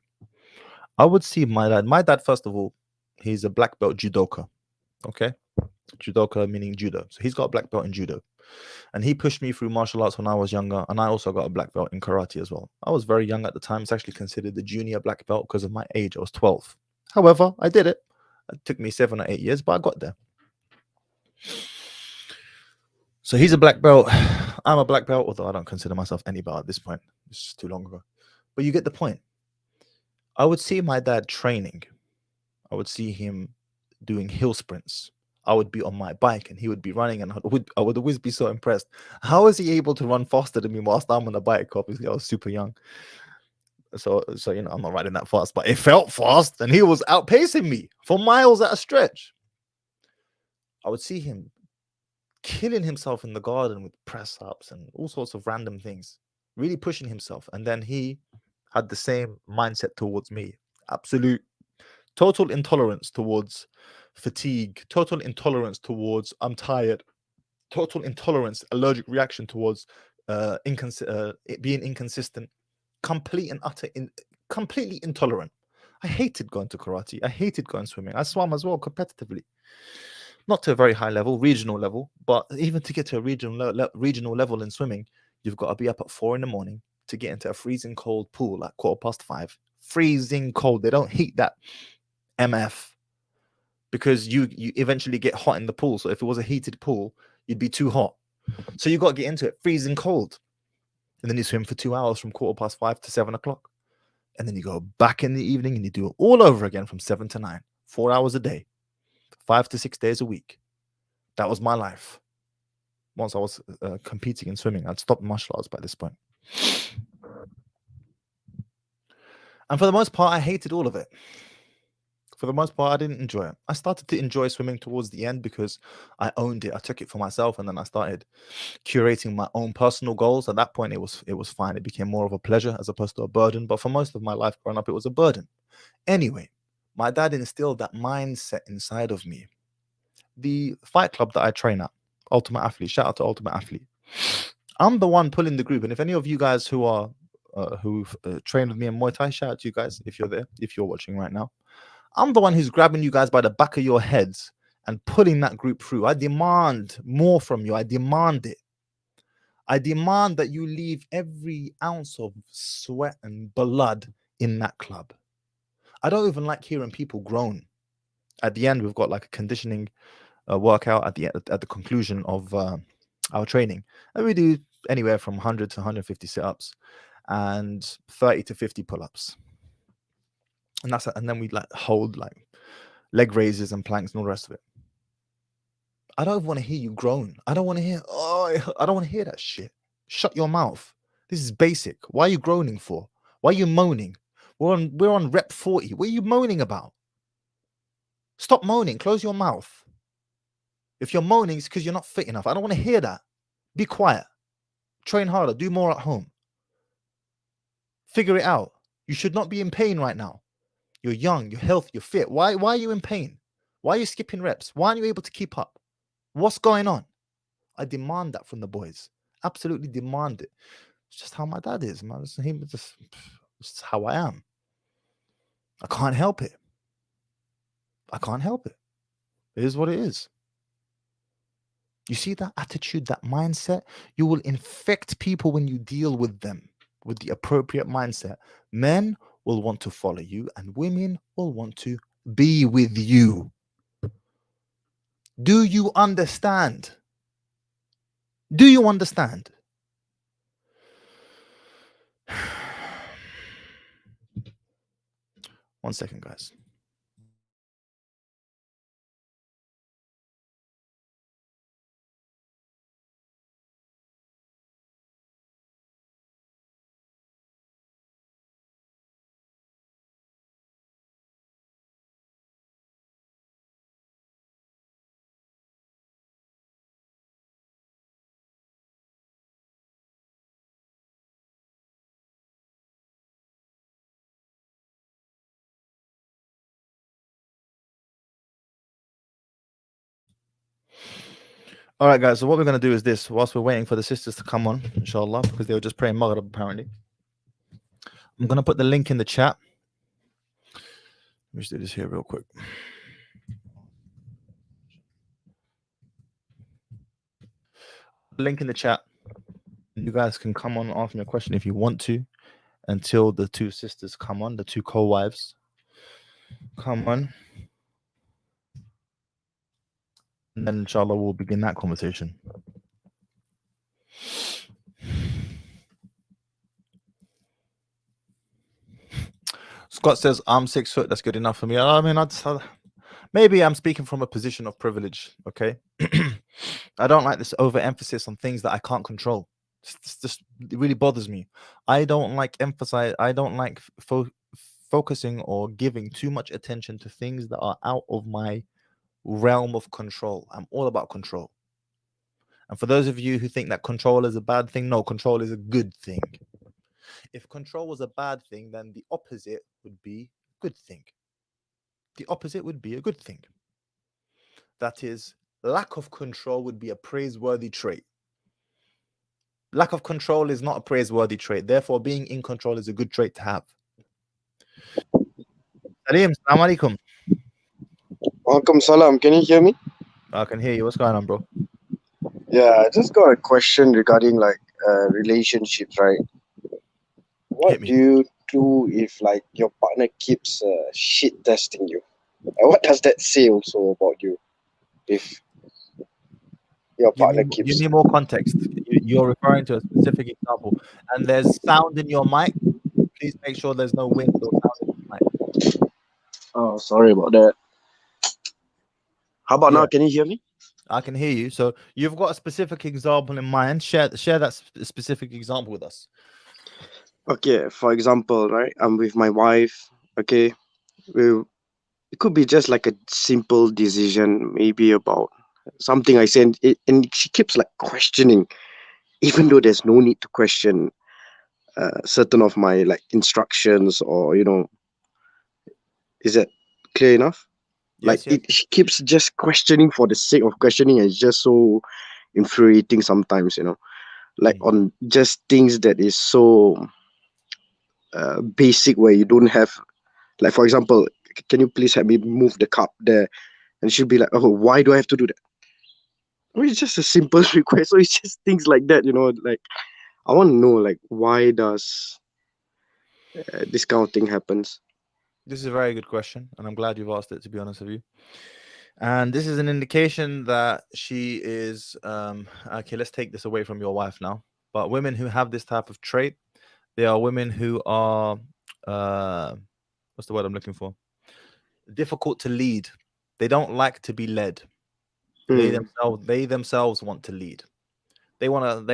I would see my dad. My dad, first of all, he's a black belt judoka. Okay? Judoka meaning judo. So he's got a black belt in judo. And he pushed me through martial arts when I was younger. And I also got a black belt in karate as well. I was very young at the time. It's actually considered the junior black belt because of my age. I was 12. However, I did it. It took me 7 or 8 years, but I got there. So he's a black belt. I'm a black belt, although I don't consider myself any belt at this point. It's just too long ago. But you get the point. I would see my dad training. I would see him doing hill sprints. I would be on my bike and he would be running, and I would always be so impressed. How is he able to run faster than me whilst I'm on a bike? Obviously, I was super young. So you know, I'm not riding that fast, but it felt fast and he was outpacing me for miles at a stretch. I would see him killing himself in the garden with press ups and all sorts of random things, really pushing himself. And then he had the same mindset towards me. Absolute total intolerance towards fatigue, total intolerance towards I'm tired, total intolerance, allergic reaction towards it being inconsistent, complete and utter completely intolerant. I hated going to karate. I hated going swimming. I swam as well competitively, not to a very high level, regional level, but even to get to a regional level in swimming, you've got to be up at 4 a.m. to get into a freezing cold pool at 5:15. Freezing cold. They don't heat that MF because you eventually get hot in the pool. So if it was a heated pool, you'd be too hot. So you got to get into it freezing cold. And then you swim for 2 hours from 5:15 to 7 o'clock. And then you go back in the evening and you do it all over again from 7 to 9, 4 hours a day, 5 to 6 days a week. That was my life. Once I was competing in swimming, I'd stopped martial arts by this point. And for the most part, I hated all of it. For the most part, I didn't enjoy it. I started to enjoy swimming towards the end because I owned it. I took it for myself, and then I started curating my own personal goals. At that point, it was fine. It became more of a pleasure as opposed to a burden. But for most of my life growing up, it was a burden. Anyway, my dad instilled that mindset inside of me. The fight club that I train at, Ultimate Athlete. Shout out to Ultimate Athlete. I'm the one pulling the group, and if any of you guys who are who've trained with me in Muay Thai, shout out to you guys if you're there, if you're watching right now. I'm the one who's grabbing you guys by the back of your heads and pulling that group through. I demand more from you. I demand it. I demand that you leave every ounce of sweat and blood in that club. I don't even like hearing people groan. At the end, we've got like a conditioning workout at the conclusion of our training, and we do anywhere from 100 to 150 sit-ups and 30 to 50 pull-ups, and then we like hold like leg raises and planks and all the rest of it. I don't want to hear you groan. I don't want to hear, oh, I don't want to hear that shit. Shut your mouth. This is basic. Why are you groaning for? Why are you moaning? We're on rep 40. What are you moaning about? Stop moaning. Close your mouth. If you're moaning, it's because you're not fit enough. I don't want to hear that. Be quiet. Train harder. Do more at home. Figure it out. You should not be in pain right now. You're young, you're healthy, you're fit. Why are you in pain? Why are you skipping reps? Why aren't you able to keep up? What's going on? I demand that from the boys. Absolutely demand it. It's just how my dad is, man. It's how I am. I can't help it. I can't help it. It is what it is. You see that attitude, that mindset? You will infect people when you deal with them with the appropriate mindset. Men will want to follow you, and women will want to be with you. Do you understand? Do you understand? One second, guys. All right, guys. So what we're going to do is this. Whilst we're waiting for the sisters to come on, inshallah, because they were just praying Maghrib, apparently. I'm going to put the link in the chat. Let me just do this here real quick. Link in the chat. You guys can come on and ask me a question if you want to until the two sisters come on, the two co-wives come on. And then inshallah we'll begin that conversation. Scott says, I'm 6 foot. That's good enough for me. I mean, maybe I'm speaking from a position of privilege. Okay. I don't like this overemphasis on things that I can't control. It really bothers me. I don't like focusing or giving too much attention to things that are out of my realm of control. I'm all about control. And for those of you who think that control is a bad thing, no, control is a good thing. If control was a bad thing, then the opposite would be a good thing. The opposite would be a good thing. That is, lack of control would be a praiseworthy trait. Lack of control is not a praiseworthy trait. Therefore, being in control is a good trait to have. Salim, assalamu alaikum. Welcome, salam. Can you hear me? I can hear you. What's going on, bro? Yeah, I just got a question regarding relationships, right? Hit What me. do you do if like your partner keeps shit testing you? What does that say also about you? If your partner Give keeps me more context. You're referring to a specific example, and there's sound in your mic. Please make sure there's no wind or sound in your mic. oh, sorry about that. How about Yeah, now? Can you hear me? I can hear you. So you've got a specific example in mind. Share that specific example with us. Okay, for example, right? I'm with my wife. Okay, we it could be just like a simple decision, maybe about something I said, and she keeps like questioning, even though there's no need to question certain of my like instructions, or is that clear enough? Like Yes, yes. it she keeps just questioning for the sake of questioning, and it's just so infuriating sometimes, like Mm. on just things that is so basic, where you don't have, like, for example, can you please help me move the cup there? And she'll be like, oh, why do I have to do that? I mean, it's just a simple request. So it's just things like that, like I want to know, like, why does this kind of thing happens? This is a very good question, and I'm glad you've asked it, to be honest with you. And this is an indication that she is okay. Let's take this away from your wife now. But women who have this type of trait, they are women who are uh, what's the word I'm looking for? Difficult to lead. They don't like to be led. They Hmm. themselves want to lead. They wanna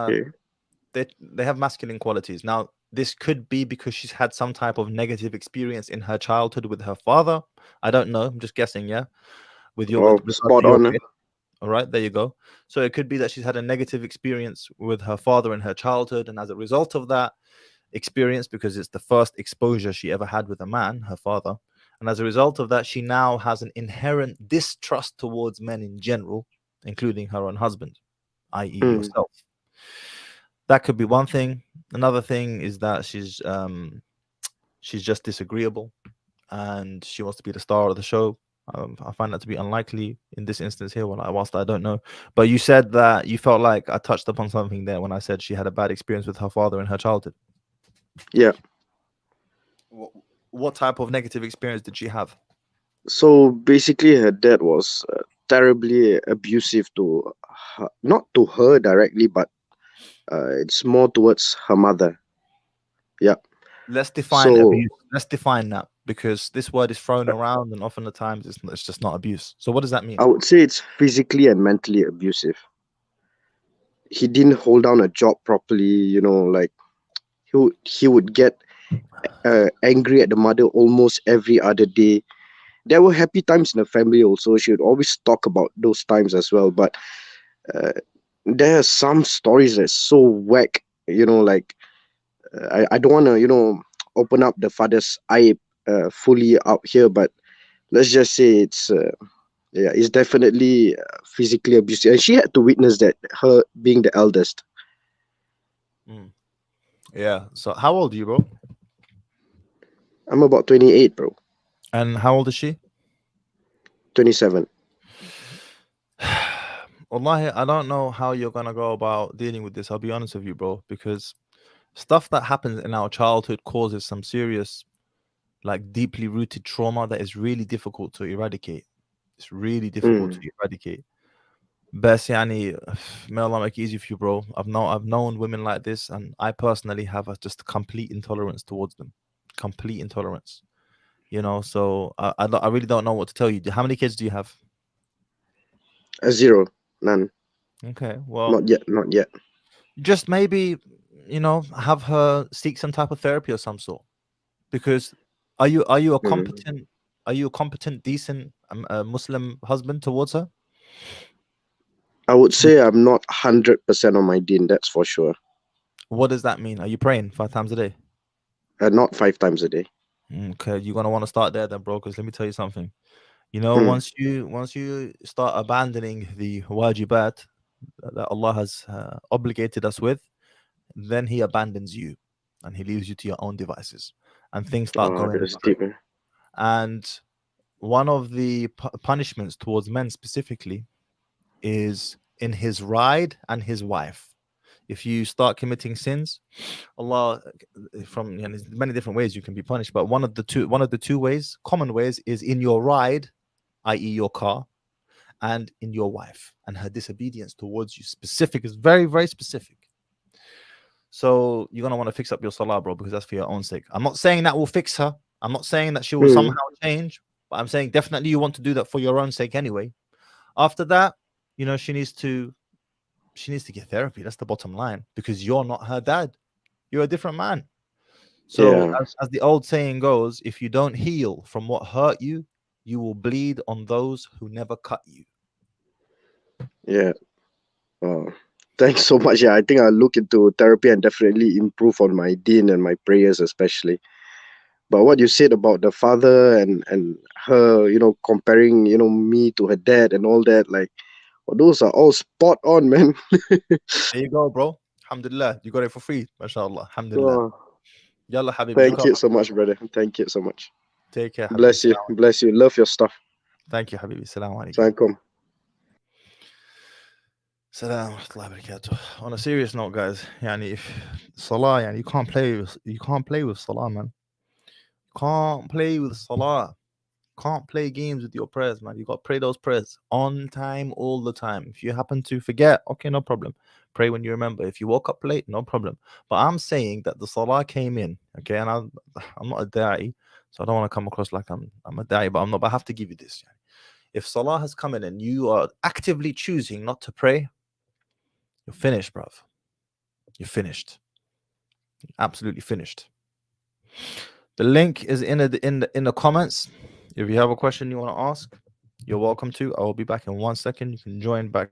Okay. they have masculine qualities. Now, This could be because she's had some type of negative experience in her childhood with her father. I don't know. I'm just guessing. Yeah, with your with Oh, regards spot to your on. case. All right, there you go. So it could be that she's had a negative experience with her father in her childhood, and as a result of that experience, because it's the first exposure she ever had with a man, her father, and as a result of that, she now has an inherent distrust towards men in general, including her own husband, i.e., Mm. yourself. That could be one thing. Another thing is that she's just disagreeable and she wants to be the star of the show. I find that to be unlikely in this instance here. Whilst I don't know, but you said that you felt like I touched upon something there when I said she had a bad experience with her father in her childhood. Yeah. What, what type of negative experience did she have? So basically, her dad was terribly abusive to her, not to her directly, but it's more towards her mother. Yeah. Let's define So abuse. Let's define that because this word is thrown around, and often the times it's just not abuse. So what does that mean? I would say it's physically and mentally abusive. He didn't hold down a job properly. Like he would get angry at the mother almost every other day. There were happy times in the family also. She would always talk about those times as well. But uh, there are some stories that's so whack. Like I don't want to open up the father's eye fully out here, but let's just say it's yeah, it's definitely physically abusive, and she had to witness that, her being the eldest. Mm. Yeah. So how old are you, bro? I'm about 28, bro. And how old is she? 27. Wallahi, I don't know how you're gonna go about dealing with this. I'll be honest with you, bro, because stuff that happens in our childhood causes some serious, like deeply rooted trauma that is really difficult to eradicate. It's really difficult Mm, to eradicate. Best yani, may Allah make it easy for you, bro. I've known women like this, and I personally have a just complete intolerance towards them. Complete intolerance. So I really don't know what to tell you. How many kids do you have? a zero, none, Okay, well, not yet, not yet. just maybe have her seek some type of therapy of some sort. Because are you a Mm. competent, decent Muslim husband towards her? I would say I'm not 100% on my deen, that's for sure. What does that mean? Are you praying 5 times a day? Not 5 times a day. Okay, you're gonna want to start there then, bro. Because let me tell you something. Mm. Once you start abandoning the wajibat that Allah has obligated us with, then He abandons you, and He leaves you to your own devices, and things start Oh, going that's astray. deep, man. And one of the punishments towards men specifically is in his ride and his wife. If you start committing sins, Allah, from there's many different ways you can be punished, but one of the two ways, common ways, is in your ride, i.e., your car, and in your wife and her disobedience towards you. Specific is very, very specific. So you're gonna want to fix up your salah, bro, because that's for your own sake. I'm not saying that will fix her. I'm not saying that she will somehow Mm. change, but I'm saying definitely you want to do that for your own sake anyway. After that, she needs to get therapy. That's the bottom line because you're not her dad. You're a different man. So Yeah, as the old saying goes, if you don't heal from what hurt you, you will bleed on those who never cut you. yeah. Oh, thanks so much. Yeah, I think I'll look into therapy and definitely improve on my deen and my prayers, especially. But what you said about the father and her, comparing, me to her dad and all that, like, well, those are all spot on, man. There you go, bro. Alhamdulillah. You got it for free. MashaAllah. Alhamdulillah. Oh, Yalla Habibi, look thank up. you so much, brother. Thank you so much. Take care, Habibi. Bless you. Salam. Bless you. Love your stuff. Thank you, Habibi. Salam alaikum. Assalamualaikum. Salam wa rahmatullahi wa barakatuh. On a serious note, guys, yani if Salah, yani you can't play with Salah, man. Can't play with Salah. Can't play games with your prayers, man. You got to pray those prayers on time, all the time. If you happen to forget, okay, no problem. Pray when you remember. If you woke up late, no problem. But I'm saying that the Salah came in, okay, and I'm not a da'i, so I don't want to come across like I'm a da'i, but I'm not. But I have to give you this. If Salah has come in and you are actively choosing not to pray, you're finished, bruv. You're finished. Absolutely finished. The link is in the comments. If you have a question you want to ask, you're welcome to. I will be back in 1 second. You can join back in the chat.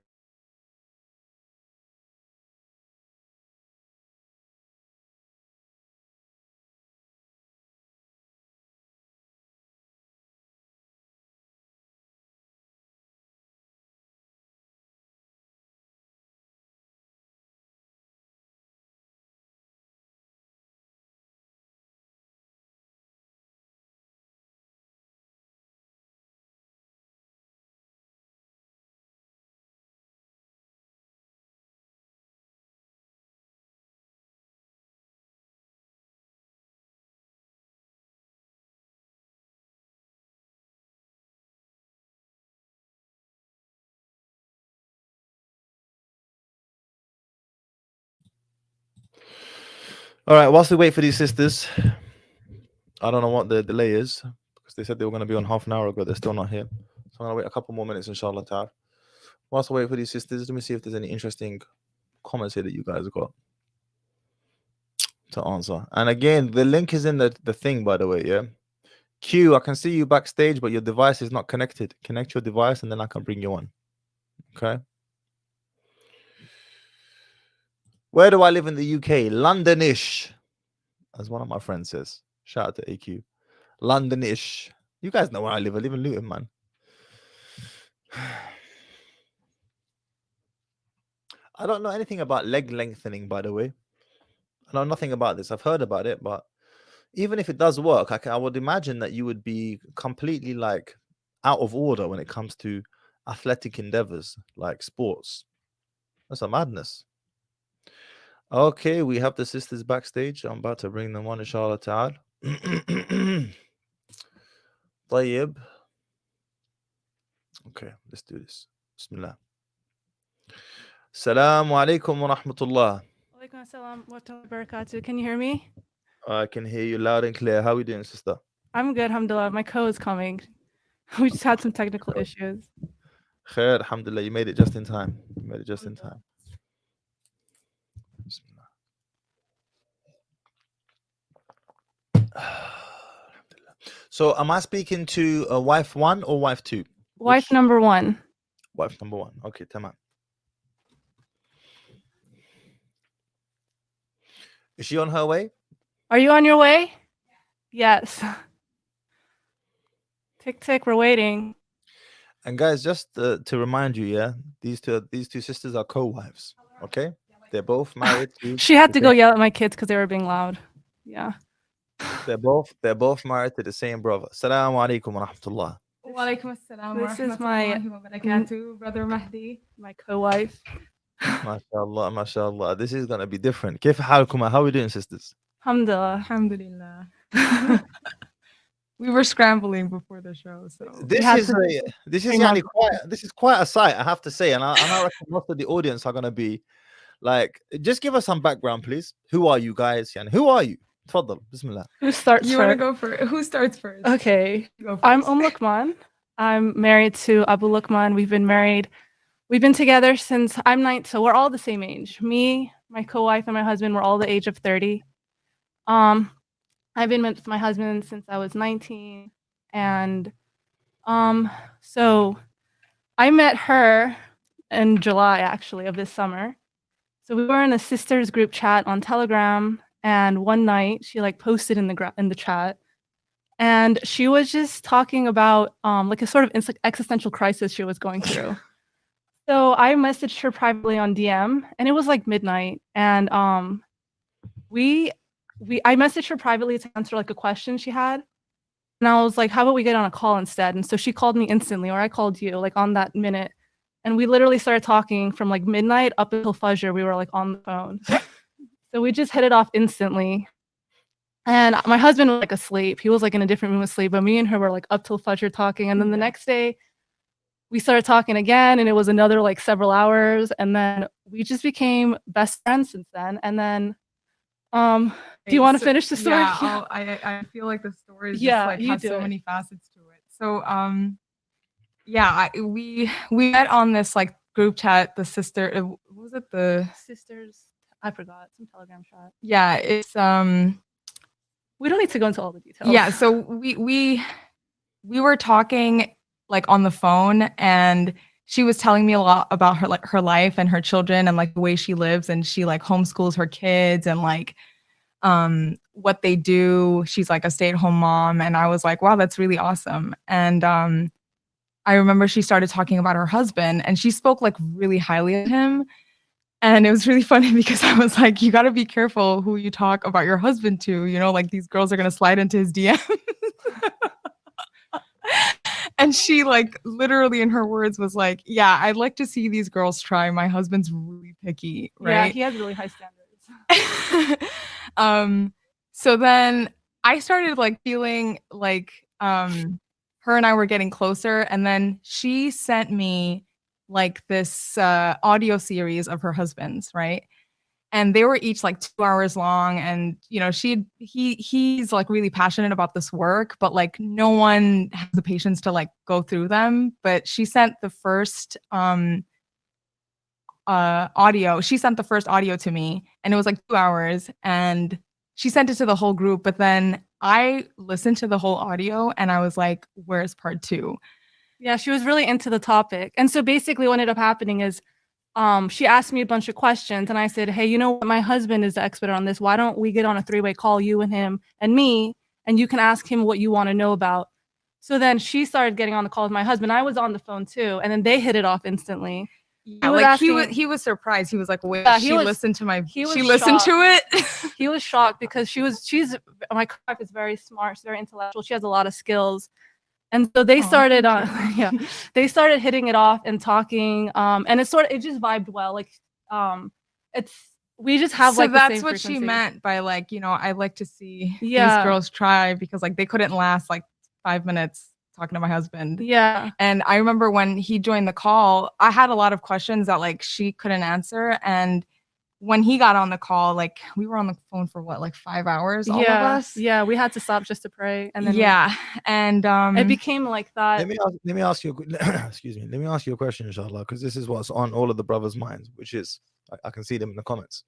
All right, whilst we wait for these sisters, I don't know what the delay is because they said they were going to be on half an hour ago. They're still not here. So I'm going to wait a couple more minutes, inshallah ta'ala. Whilst I wait for these sisters, let me see if there's any interesting comments here that you guys got to answer. And again, the link is in the thing, by the way, yeah? Q, I can see you backstage, but your device is not connected. Connect your device and then I can bring you on. Okay. Where do I live in the UK? Londonish, as one of my friends says. Shout out to AQ. Londonish. You guys know where I live. I live in Luton, man. I don't know anything about leg lengthening, by the way. I know nothing about this. I've heard about it, but even if it does work, I would imagine that you would be completely like out of order when it comes to athletic endeavors like sports. That's a madness. Okay, we have the sisters backstage. I'm about to bring them on, inshallah ta'ala. طيب. Okay, let's do this. Bismillah. Assalamu alaikum wa rahmatullah. Walaikum assalam wa rahmatullahi wa barakatuh. Can you hear me? I can hear you loud and clear. How are we doing, sister? I'm good, alhamdulillah. My co is coming. We just had some technical issues. Khair, alhamdulillah. You made it just in time. You made it just in time. Bismillah. So, am I speaking to wife one or wife two? Wife number one. Wife number one. Okay, tamam. Is she on her way? Are you on your way? Yes. Tick tick, we're waiting. And guys, just to remind you, yeah, these two sisters are co-wives. Okay, they're both married to. She had to go yell at my kids because they were being loud. Yeah. They're both married to the same brother. Assalamu alaikum wa rahmatullah. Walaikum assalam wa This is my rahmatullahi wa barakatuh, Brother Mahdi. my co-wife. MashaAllah, MashaAllah. This is gonna be different. كيف حالكم? How are we doing, sisters? Alhamdulillah. Alhamdulillah. We were scrambling before the show, so This had is to this is bring yani on- this is quite a sight, I have to say, and I reckon most of the audience are gonna be like, just give us some background, please. Who are you guys? Yani, who are you? Tfaddal, Bismillah. Who starts you want to first? go first? Who starts first? Okay. You go I'm first. Lukman. I'm married to Abu Lukman. We've been together since I'm 9, so we're all the same age. Me, my co-wife, and my husband, we're all the age of 30. I've been with my husband since I was 19, and so I met her in July, actually, of this summer. So we were in a sisters group chat on Telegram, and one night she like posted in the chat, and she was just talking about like a sort of existential crisis she was going through. So I messaged her privately on DM, and it was like midnight, and I messaged her privately to answer like a question she had, and I was like, "How about we get on a call instead?" And so she called me instantly, or I called you like on that minute, and we literally started talking from like midnight up until Fajr. We were like on the phone, so we just hit it off instantly. And my husband was like asleep; he was like in a different room asleep, but me and her were like up till Fajr talking, and then the next day we started talking again, and it was another like several hours, and then we just became best friends since then. And then do you want to finish the story? Yeah, I feel like the story is Yeah, just like you has do so it. many facets to it. So yeah, we met on this like group chat. The sister, what was it? The Sisters I forgot some Telegram chat. Yeah, it's We don't need to go into all the details. yeah, so we were talking like on the phone, and she was telling me a lot about her life and her children and like the way she lives, and she like homeschools her kids and like what they do. She's like a stay-at-home mom, and I was like, wow, that's really awesome. And I remember she started talking about her husband, and she spoke like really highly of him. And it was really funny because I was like, you got to be careful who you talk about your husband to, you know, like these girls are going to slide into his DM. And she like literally in her words was like, yeah, I'd like to see these girls try. My husband's really picky, Yeah, right? he has really high standards. So then I started like feeling like her and I were getting closer, and then she sent me like this audio series of her husband's, right? And they were each like 2 hours long, and you know, he's like really passionate about this work, but like no one has the patience to like go through them. But she sent the first audio. She sent the first audio to me, and it was like 2 hours, and she sent it to the whole group. But then I listened to the whole audio, and I was like, "Where's part 2?" Yeah, she was really into the topic. And so basically what ended up happening is she asked me a bunch of questions, and I said, hey, you know what? My husband is the expert on this. Why don't we get on a 3-way call, you and him and me, and you can ask him what you want to know about. So then she started getting on the call with my husband. I was on the phone too, and then they hit it off instantly. Yeah, like he was surprised. He was like, "Wait, Yeah, she listened to my he was she listened shocked. to it." He was shocked because she's my wife is very smart, she's very intellectual, she has a lot of skills. And so they started yeah, they started hitting it off and talking, and it just vibed well. Like we just have so like that's the same what frequency. she meant by like, you know, I like to see Yeah. these girls try, because like they couldn't last like 5 minutes talking to my husband. Yeah. And I remember when he joined the call, I had a lot of questions that like she couldn't answer. And when he got on the call, like we were on the phone for what, like 5 hours, all of us? Yeah, we had to stop just to pray. And then and it became like that. Let me ask you excuse me. Let me ask you a question, inshallah, because this is what's on all of the brothers' minds, which is I can see them in the comments.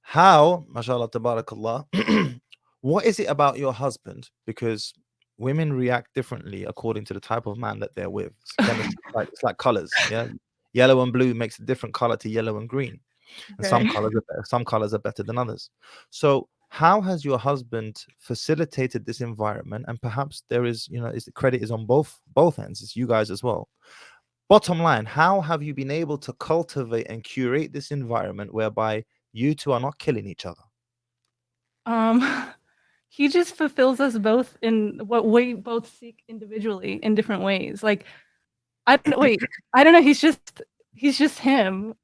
How, mashallah, tabarakallah, what is it about your husband? Because women react differently according to the type of man that they're with. It's like colors. Yeah, yellow and blue makes a different color to yellow and green, and some colors are better than others. So how has your husband facilitated this environment? And perhaps there is, you know, the credit is on both ends. It's you guys as well. Bottom line, how have you been able to cultivate and curate this environment whereby you two are not killing each other? He just fulfills us both in what we both seek individually in different ways. Like I don't know. He's just him.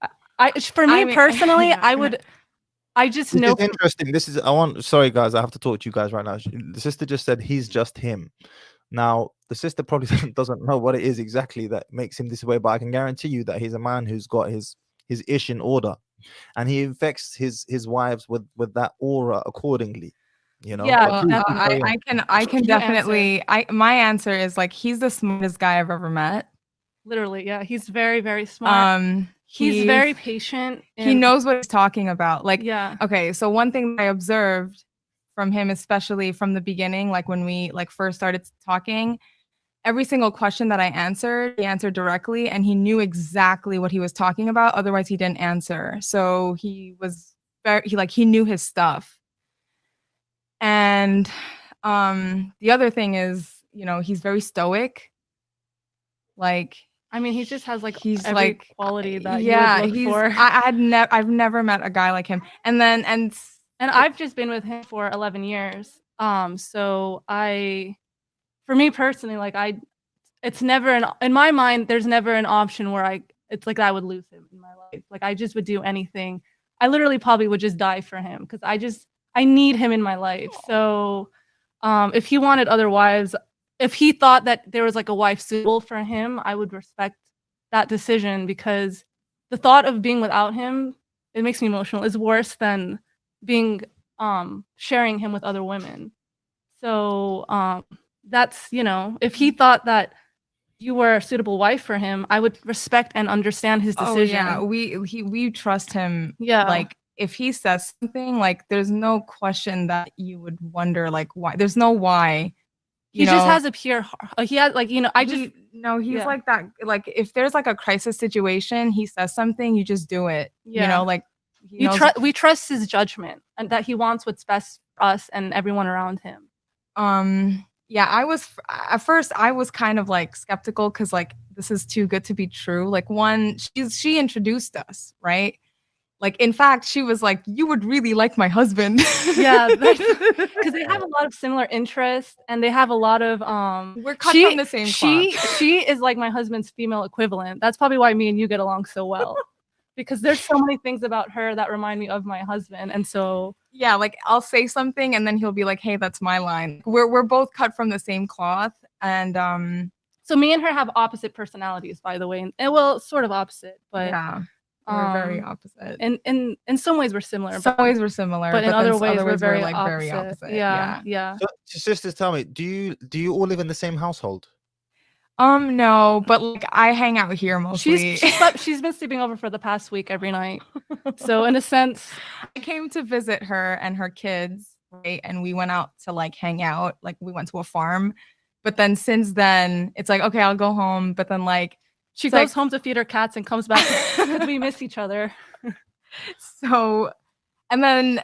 For me personally, I just know. This is interesting. Sorry guys, I have to talk to you guys right now. The sister just said he's just him. Now, the sister probably doesn't know what it is exactly that makes him this way, but I can guarantee you that he's a man who's got his ish in order, and he infects his wives with that aura accordingly. You know. Yeah, I can definitely. My answer is like he's the smartest guy I've ever met. Literally, yeah, he's very, very smart. He's very patient. He knows what he's talking about. Like, yeah. Okay, so one thing I observed from him, especially from the beginning, like when we like first started talking, every single question that I answered, he answered directly, and he knew exactly what he was talking about. Otherwise, he didn't answer. So he knew his stuff. And the other thing is, you know, he's very stoic. Like, I mean, he just has like he's every like quality that you would look for. I've never met a guy like him. And I've just been with him for 11 years. So for me personally, like it's never in my mind, there's never an option where it's like I would lose him in my life. Like I just would do anything. I literally probably would just die for him because I need him in my life. So if he wanted other wives, if he thought that there was like a wife suitable for him, I would respect that decision, because the thought of being without him, it makes me emotional, is worse than being sharing him with other women. So that's, you know, if he thought that you were a suitable wife for him, I would respect and understand his decision. Oh yeah, we trust him. Yeah, like if he says something, like there's no question that you would wonder like why. There's no why. He just has a pure heart. He has like, He's yeah. like that. Like if there's like a crisis situation, he says something, you just do it. Yeah. Like we trust his judgment and that he wants what's best for us and everyone around him. Yeah, at first I was kind of like skeptical because like this is too good to be true. Like she introduced us, right? Like in fact, she was like, "You would really like my husband." Yeah, because they have a lot of similar interests and they have a lot of we're cut from the same cloth. She is like my husband's female equivalent. That's probably why me and you get along so well. Because there's so many things about her that remind me of my husband. And so yeah, like I'll say something and then he'll be like, "Hey, that's my line." We're both cut from the same cloth. And so me and her have opposite personalities, by the way. And well, sort of opposite, but yeah. We're very opposite. And in some ways we're similar. Some ways we're similar, but in other ways we're very opposite. Yeah. So sisters, tell me, do you all live in the same household? No, but like I hang out here mostly. She's been sleeping over for the past week every night. So in a sense, I came to visit her and her kids, right? And we went out to like hang out. Like we went to a farm. But then since then, it's like, okay, I'll go home. But then like she goes home to feed her cats and comes back because we miss each other. So, and then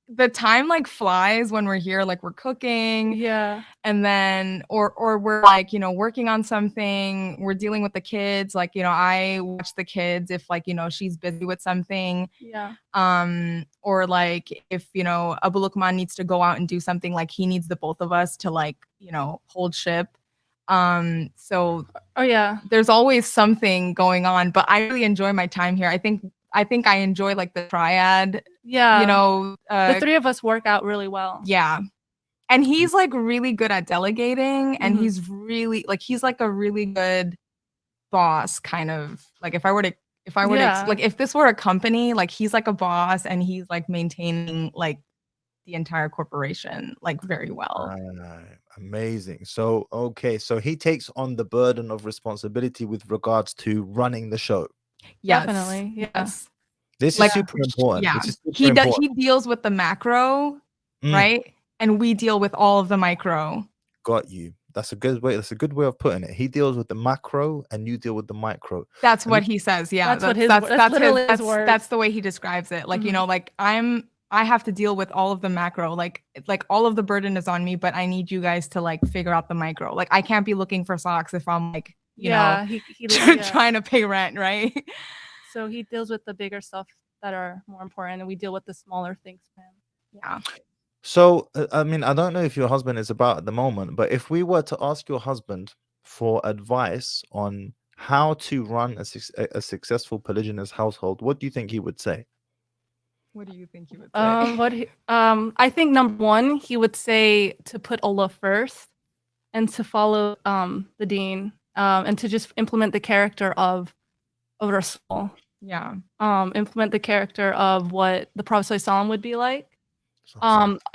the time like flies when we're here, like we're cooking. Yeah. And then, or we're like, working on something, we're dealing with the kids. Like, I watch the kids if like, she's busy with something. Yeah. Or like if, AbuAmerican needs to go out and do something, like he needs the both of us to like, hold ship. So yeah, there's always something going on, but I really enjoy my time here. I think I enjoy like the triad. Yeah. The three of us work out really well. Yeah. And he's like really good at delegating and he's really like, he's like a really good boss kind of like if I were to like, if this were a company, like he's like a boss and he's like maintaining like the entire corporation like very well. Amazing. So, okay. So he takes on the burden of responsibility with regards to running the show. Yes. Definitely. Yes. This is super important. Yeah. He deals with the macro, right? And we deal with all of the micro. Got you. That's a good way. That's a good way of putting it. He deals with the macro and you deal with the micro. That's what he says. Yeah. That's the way he describes it. Like, like I have to deal with all of the macro, like all of the burden is on me, but I need you guys to like figure out the micro. Like I can't be looking for socks if I'm like, trying to pay rent, right? So he deals with the bigger stuff that are more important and we deal with the smaller things for him. Yeah. So, I mean, I don't know if your husband is about at the moment, but if we were to ask your husband for advice on how to run a successful polygynous household, what do you think he would say? What do you think he would say? I think number one, he would say to put Allah first and to follow the deen and to just implement the character of Rasul. Yeah. Implement the character of what the Prophet ﷺ would be like.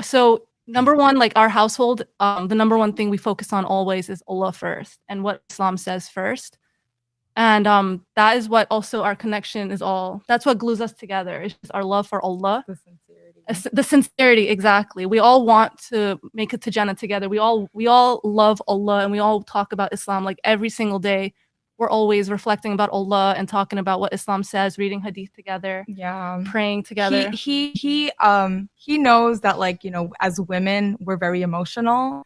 So number one, like our household, the number one thing we focus on always is Allah first and what Islam says first. And that is what also our connection is all. That's what glues us together. It's just our love for Allah. The sincerity. The sincerity, exactly. We all want to make it to Jannah together. We all love Allah and we all talk about Islam like every single day. We're always reflecting about Allah and talking about what Islam says, reading hadith together, praying together. He knows that like, as women, we're very emotional.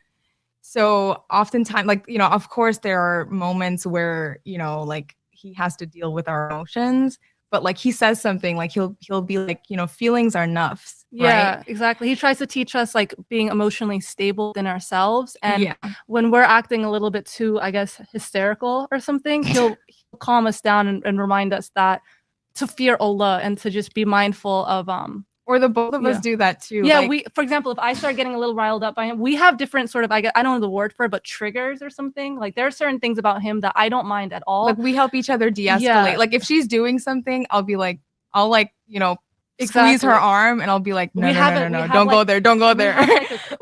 So oftentimes, like, of course there are moments where, like he has to deal with our emotions, but like he says something like he'll be like, feelings are nuffs. Yeah, right? Exactly. He tries to teach us like being emotionally stable in ourselves. And when we're acting a little bit too, I guess, hysterical or something, he'll calm us down and remind us that to fear Allah and to just be mindful of or the both of us do that too. Yeah, for example, if I start getting a little riled up by him, we have different sort of, I don't know the word for it, but triggers or something. Like there are certain things about him that I don't mind at all. Like we help each other de-escalate. Yeah. Like if she's doing something, I'll be like, squeeze her arm and I'll be like, no, don't go there.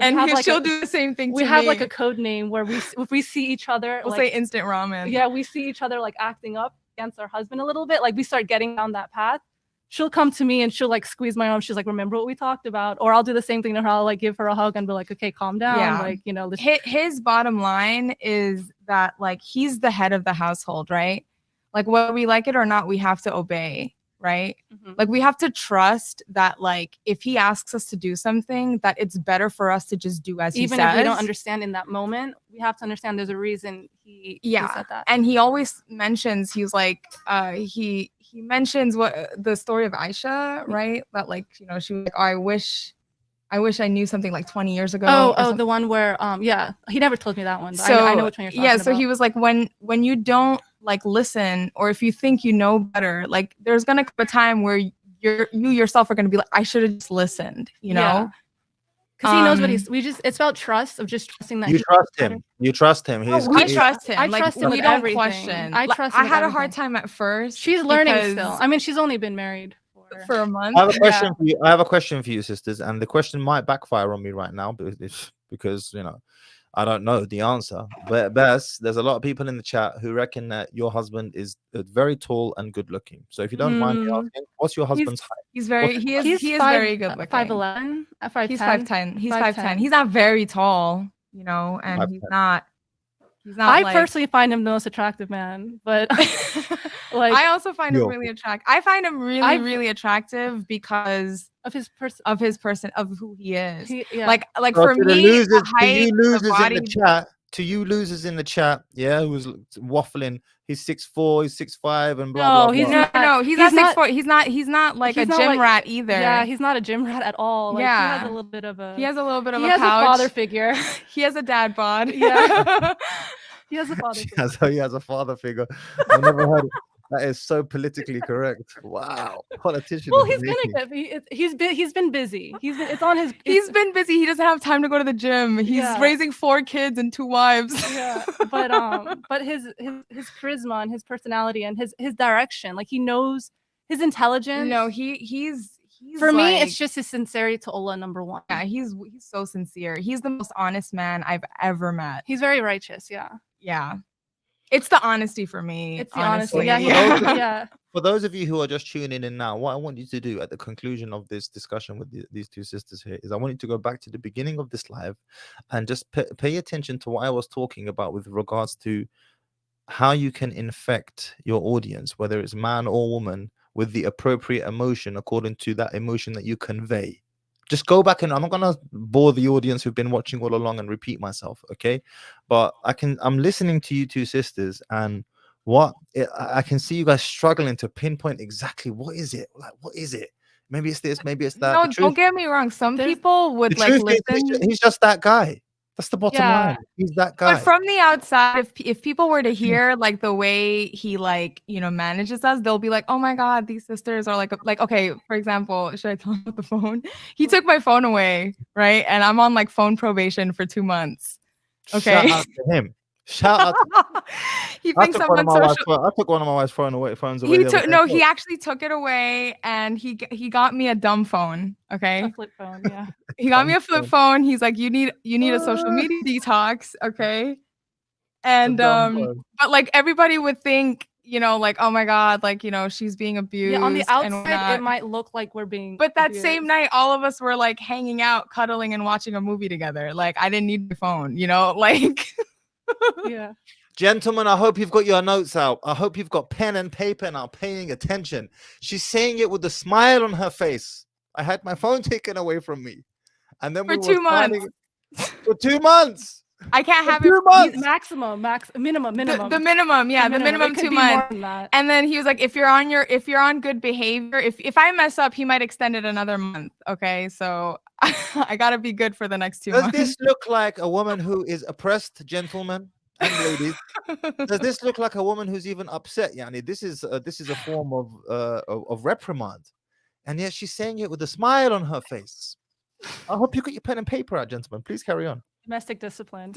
And she'll do the same thing to me. We have like a code name where if we see each other, we'll say instant ramen. Yeah, we see each other like acting up against our husband a little bit. Like we start getting down that path. she'll come to me and she'll like squeeze my arm. She's like, remember what we talked about? Or I'll do the same thing to her. I'll like give her a hug and be like, okay, calm down. Yeah. Like, you know, his bottom line is that like he's the head of the household, right? Like whether we like it or not, we have to obey, right? Like we have to trust that like if he asks us to do something, that it's better for us to just do as he says. Even if we don't understand in that moment, we have to understand there's a reason he said that. And he always mentions, he's like, he mentions what the story of Aisha, right? That like, you know, she was like, oh, I wish I knew something like 20 years ago. Oh, the one where yeah, he never told me that one. But I know which one you're talking about. So he was like, when you don't like listen, or if you think you know better, like there's gonna come a time where you yourself are gonna be like, I should have just listened, you know? Because he knows what it's about trust, of just trusting that You trust him. You trust him. I trust him. I like, trust him we with don't everything. question. I trust him I with had a everything. hard time at first. She's learning because- still. I mean, she's only been married for a month. I have a question for you. I have a question for you, sisters, and the question might backfire on me right now, because you know I don't know the answer. But Bess, there's a lot of people in the chat who reckon that your husband is very tall and good looking. So if you don't mind me asking, what's your husband's height? He is very good looking. 5'11", 5'10". He's 5'10". He's 5'10". He's not very tall, you know, and 5'10". he's not. I like, personally find him the most attractive man, but like I also find him really attractive. I find him really attractive because of his person, of who he is. Yeah. Like So for to the me, losers, the to height, you losers the body, in the chat, to you losers in the chat, yeah, who was waffling. He's 6'4", he's 6'5", and blah blah blah. He's not 6'4". He's not like a gym rat either. Yeah, he's not a gym rat at all. Like, yeah, he has a little bit of a. He has a father figure. He has a dad bod. Yeah. He has a father figure. He has a father figure. I've never heard it. That is so politically correct. Wow, politician. Well, he's gonna get. He's been busy. It's on his. He's been busy. He doesn't have time to go to the gym. He's raising 4 kids and 2 wives. Yeah, but his charisma and his personality and his direction, like he knows his intelligence. No, he's for me, it's just his sincerity to Allah, number one. Yeah, he's so sincere. He's the most honest man I've ever met. He's very righteous. Yeah. It's the honesty for me. It's the honestly. honesty. Yeah. For those of you who are just tuning in now, what I want you to do at the conclusion of this discussion with these two sisters here is I want you to go back to the beginning of this live and just pay attention to what I was talking about with regards to how you can infect your audience, whether it's man or woman, with the appropriate emotion according to that emotion that you convey. Just go back, and I'm not gonna bore the audience who've been watching all along and repeat myself, okay? But I'm listening to you two sisters, and I can see you guys struggling to pinpoint exactly what is it. Like, what is it? Maybe it's this, maybe it's that. No, don't get me wrong. Some people would like listen. He's just that guy. That's the bottom line. He's that guy. But from the outside, if people were to hear like the way he like, you know, manages us, they'll be like, oh my God, these sisters are like, okay, for example, should I tell him about the phone? He took my phone away, right? And I'm on like phone probation for 2 months. Okay. Shout out to him. Shout out. He thinks I'm on social. I took one of my wife's phones away. He actually took it away, and he got me a dumb phone. Okay, a flip phone. Yeah, he got me a flip phone. He's like, you need a social media detox. Okay, and but like everybody would think, you know, like, oh my God, like, you know, she's being abused. Yeah, on the outside, it might look like we're being. But that abused. same night, all of us were like hanging out, cuddling, and watching a movie together. Like, I didn't need my phone, you know, like. Yeah. Gentlemen, I hope you've got your notes out. I hope you've got pen and paper now, paying attention. She's saying it with a smile on her face. I had my phone taken away from me, and then for 2 months. For 2 months. I can't have it. Minimum. The minimum, yeah, the minimum 2 months. And then he was like, if you're on good behavior, if I mess up, he might extend it another month. Okay, so I gotta be good for the next 2 months. Does this look like a woman who is oppressed, gentlemen and ladies? Does this look like a woman who's even upset? Yani, this is a form of reprimand, and yet she's saying it with a smile on her face. I hope you got your pen and paper out, gentlemen. Please carry on. Domestic discipline.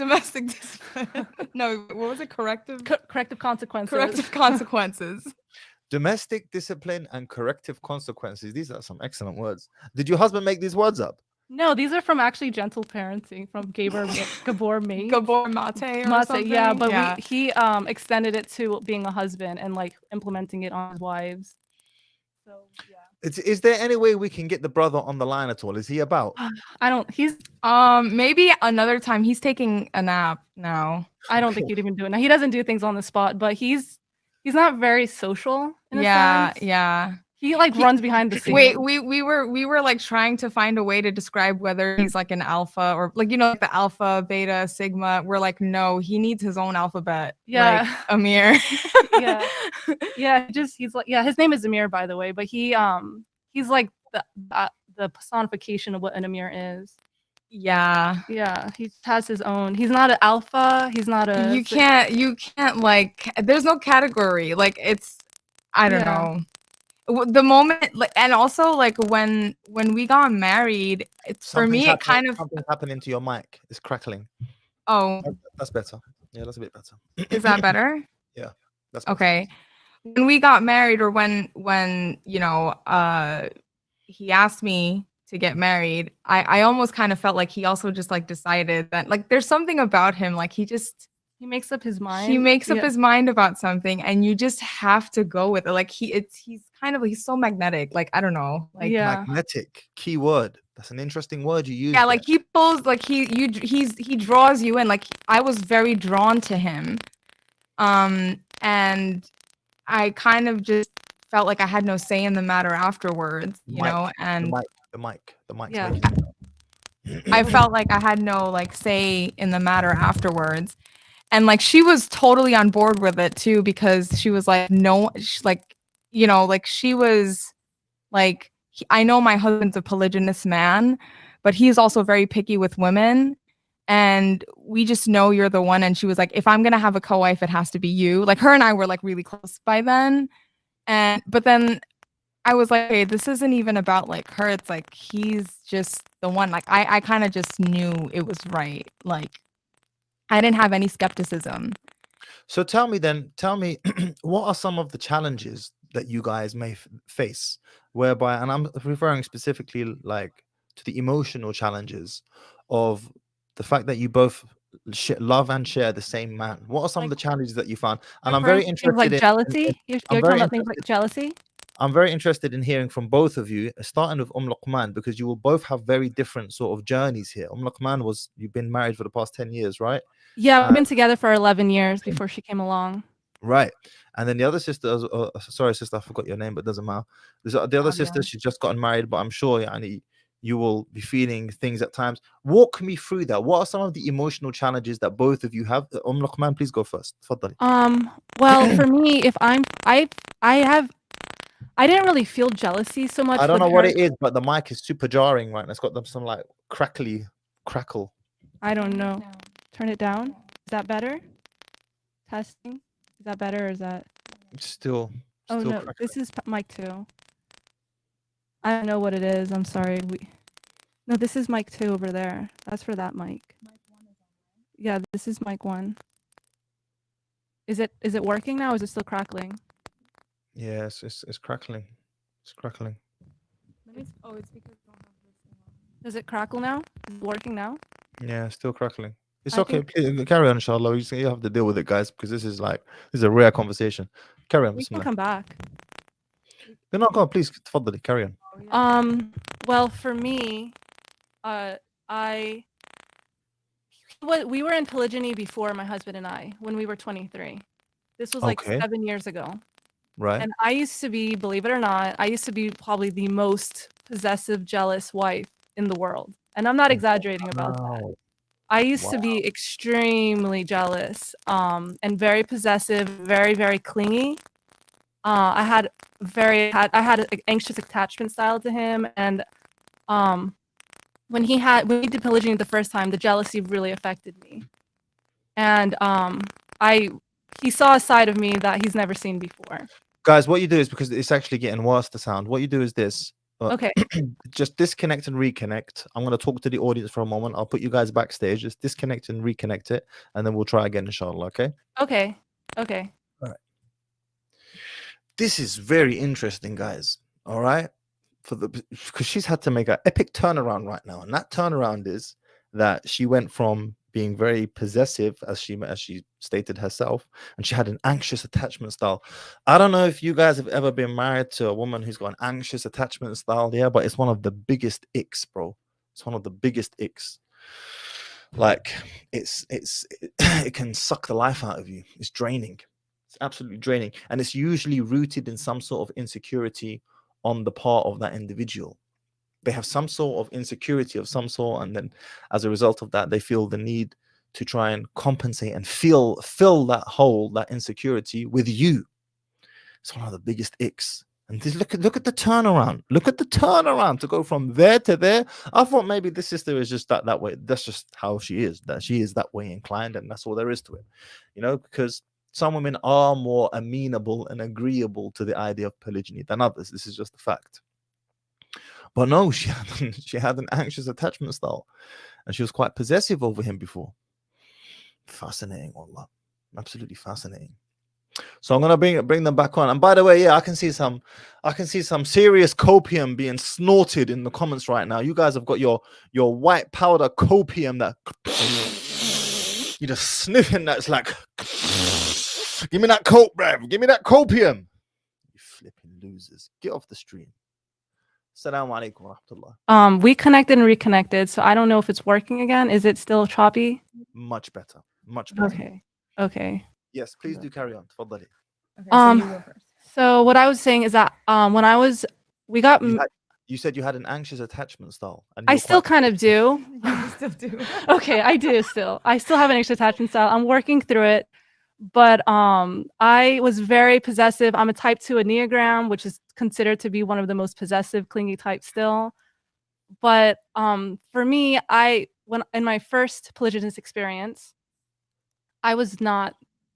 No, what was it? Corrective consequences. Domestic discipline and corrective consequences. These are some excellent words. Did your husband make these words up? No, these are from actually Gentle Parenting from Gabor Mate. Yeah, but he extended it to being a husband and like implementing it on his wives. So yeah. Is there any way we can get the brother on the line at all? Is he about? I don't. He's. Maybe another time. He's taking a nap now. I don't think he'd even do it now. He doesn't do things on the spot, but he's not very social in a sense. Yeah. He like runs behind the scenes. Wait, we were like trying to find a way to describe whether he's like an alpha or like like the alpha, beta, sigma. We're like, no, he needs his own alphabet. Yeah. Like Amir. Yeah. Yeah. He's like, yeah. His name is Amir, by the way, but he's like the personification of what an Amir is. Yeah. Yeah. He has his own. He's not an alpha. He's not a. You can't like. There's no category. Like it's. I don't know. The moment, like, and also like when we got married, it's for me it kind of something's happening to your mic. It's crackling. Oh, That's better. Yeah, that's a bit better. Is that better? Yeah, that's better. Okay. When we got married, or when he asked me to get married, I almost kind of felt like he also just like decided that like there's something about him, like he makes up his mind. He makes up his mind about something, and you just have to go with it. Like he's so magnetic. Like I don't know. Like magnetic keyword. That's an interesting word you use. Yeah, like he pulls. Like he draws you in. Like I was very drawn to him, and I kind of just felt like I had no say in the matter afterwards. You know, and the mic. Yeah. I felt like I had no like say in the matter afterwards. And like she was totally on board with it too, because she was like, no, she was like, I know my husband's a polygynous man, but he's also very picky with women. And we just know you're the one. And she was like, if I'm going to have a co-wife, it has to be you. Like her and I were like really close by then. But then I was like, hey, this isn't even about like her. It's like, he's just the one. Like I kind of just knew it was right. Like, I didn't have any skepticism. So tell me, what are some of the challenges that you guys may face, whereby, and I'm referring specifically like to the emotional challenges of the fact that you both love and share the same man. What are some of the challenges that you found? And I'm very interested like in jealousy. You're talking about things like jealousy. I'm very interested in hearing from both of you, starting with Luqman, because you will both have very different sort of journeys here. Luqman, you've been married for the past 10 years, right? Yeah, we've been together for 11 years before she came along. Right. And then the other sister, sorry, sister, I forgot your name, but it doesn't matter. The other sister, she's just gotten married, but I'm sure you will be feeling things at times. Walk me through that. What are some of the emotional challenges that both of you have? Luqman, please go first. Faddali. Well, for me, I didn't really feel jealousy so much. I don't know what it is, but the mic is super jarring right now. It's got some like crackle. I don't know. Turn it down. Is that better? Testing. Is that better or is that still Oh no, crackling. this is mic 2. I don't know what it is. I'm sorry. No, this is mic 2 over there. That's for that mic. Yeah, this is mic 1. Is it working now or is it still crackling? Yes, it's crackling. It's crackling. It's because I don't have this thing on. Does it crackle now? Is it working now? Yeah, still crackling. It's okay. Please, carry on, inshallah. You have to deal with it, guys, because this is a rare conversation. Carry on. We can come back. You're not going. Please, Faddali, carry on. Well, for me, we were in polygyny before my husband and I, when we were 23. This was like 7 years ago. Right. And I used to be, believe it or not, probably the most possessive, jealous wife in the world. And I'm not exaggerating about that. I used to be extremely jealous, and very possessive, very, very clingy. I had an anxious attachment style to him, and when we did polygyny the first time, the jealousy really affected me. And he saw a side of me that he's never seen before. Guys, what you do is, because it's actually getting worse, the sound, what you do is this. Okay. Just disconnect and reconnect. I'm going to talk to the audience for a moment. I'll put you guys backstage. Just disconnect and reconnect it, and then we'll try again, inshallah. Okay? Okay. All right. This is very interesting, guys. All right? Because she's had to make an epic turnaround right now. And that turnaround is that she went from being very possessive, as she stated herself, and she had an anxious attachment style. I don't know if you guys have ever been married to a woman who's got an anxious attachment style, yeah, but it's one of the biggest icks, bro. It's one of the biggest icks. Like it can suck the life out of you. It's draining. It's absolutely draining, and it's usually rooted in some sort of insecurity on the part of that individual. They have some sort of insecurity of some sort, and then as a result of that, they feel the need to try and compensate and fill that hole, that insecurity, with you. It's one of the biggest icks. And this, look at the turnaround. Look at the turnaround to go from there to there. I thought maybe this sister is just that way. That's just how she is. That she is that way inclined, and that's all there is to it. You know, because some women are more amenable and agreeable to the idea of polygyny than others. This is just a fact. But no, she had an anxious attachment style, and she was quite possessive over him before. Fascinating, wallah. Absolutely fascinating. So I'm gonna bring them back on. And by the way, yeah, I can see some serious copium being snorted in the comments right now. You guys have got your white powder copium that you're just sniffing. That's like, give me that coke, bruv. Give me that copium. You flipping losers. Get off the stream. Assalamu alaikum wa rahmatullah. We connected and reconnected, so I don't know if it's working again. Is it still choppy? Much better. Much better. Okay. Yes, please do carry on. Tfaddali. Okay, so you go first. So what I was saying is that You said you had an anxious attachment style. And I still kind of do. Yeah, you still do. Okay, I do still. I still have an anxious attachment style. I'm working through it. But I was very possessive. I'm a type 2 Enneagram, which is considered to be one of the most possessive, clingy types still. But for me, when in my first polygynous experience, I was not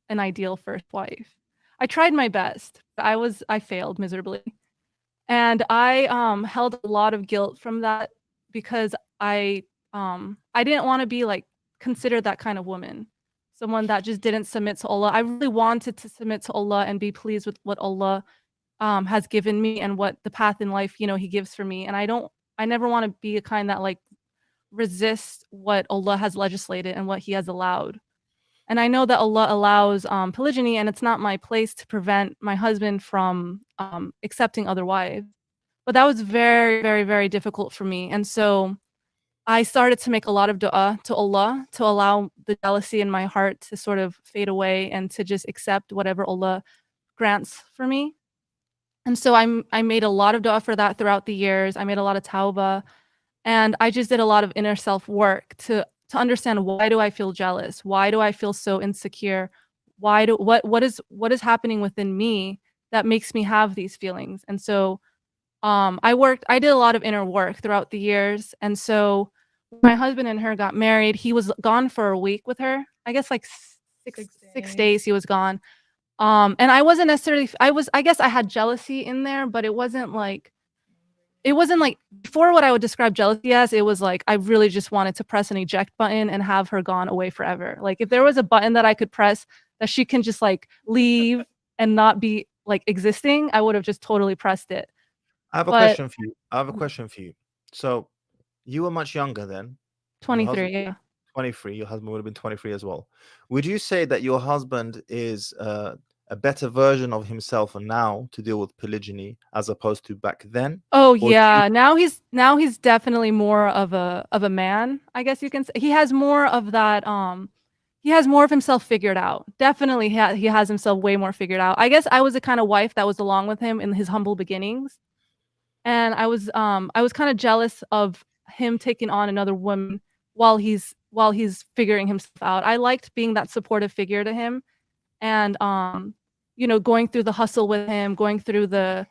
an ideal first wife. I tried my best, but I failed miserably. And I held a lot of guilt from that because I didn't want to be like considered that kind of woman. Someone that just didn't submit to Allah. I really wanted to submit to Allah and be pleased with what Allah has given me and what the path in life, He gives for me. And I never want to be a kind that like resists what Allah has legislated and what He has allowed. And I know that Allah allows polygyny, and it's not my place to prevent my husband from accepting other wives. But that was very, very, very difficult for me. And so I started to make a lot of dua to Allah to allow the jealousy in my heart to sort of fade away and to just accept whatever Allah grants for me. And so I made a lot of dua for that throughout the years. I made a lot of tawbah, and I just did a lot of inner self work to understand, why do I feel jealous? Why do I feel so insecure? What is happening within me that makes me have these feelings? And so I did a lot of inner work throughout the years. And so my husband and her got married. He was gone for a week with her. I guess like six days he was gone. And I wasn't necessarily, I guess I had jealousy in there, but it wasn't like before what I would describe jealousy as. It was like, I really just wanted to press an eject button and have her gone away forever. Like if there was a button that I could press that she can just like leave and not be like existing, I would have just totally pressed it. I have a question for you. So you were much younger then. 23, yeah. 23. Your husband would have been 23 as well. Would you say that your husband is a better version of himself now to deal with polygyny as opposed to back then? Oh yeah, now he's definitely more of a man, I guess you can say. He has more of that he has more of himself figured out. Definitely he has himself way more figured out. I guess I was the kind of wife that was along with him in his humble beginnings. And I was kind of jealous of him taking on another woman while he's figuring himself out. I liked being that supportive figure to him. And going through the hustle with him, going through the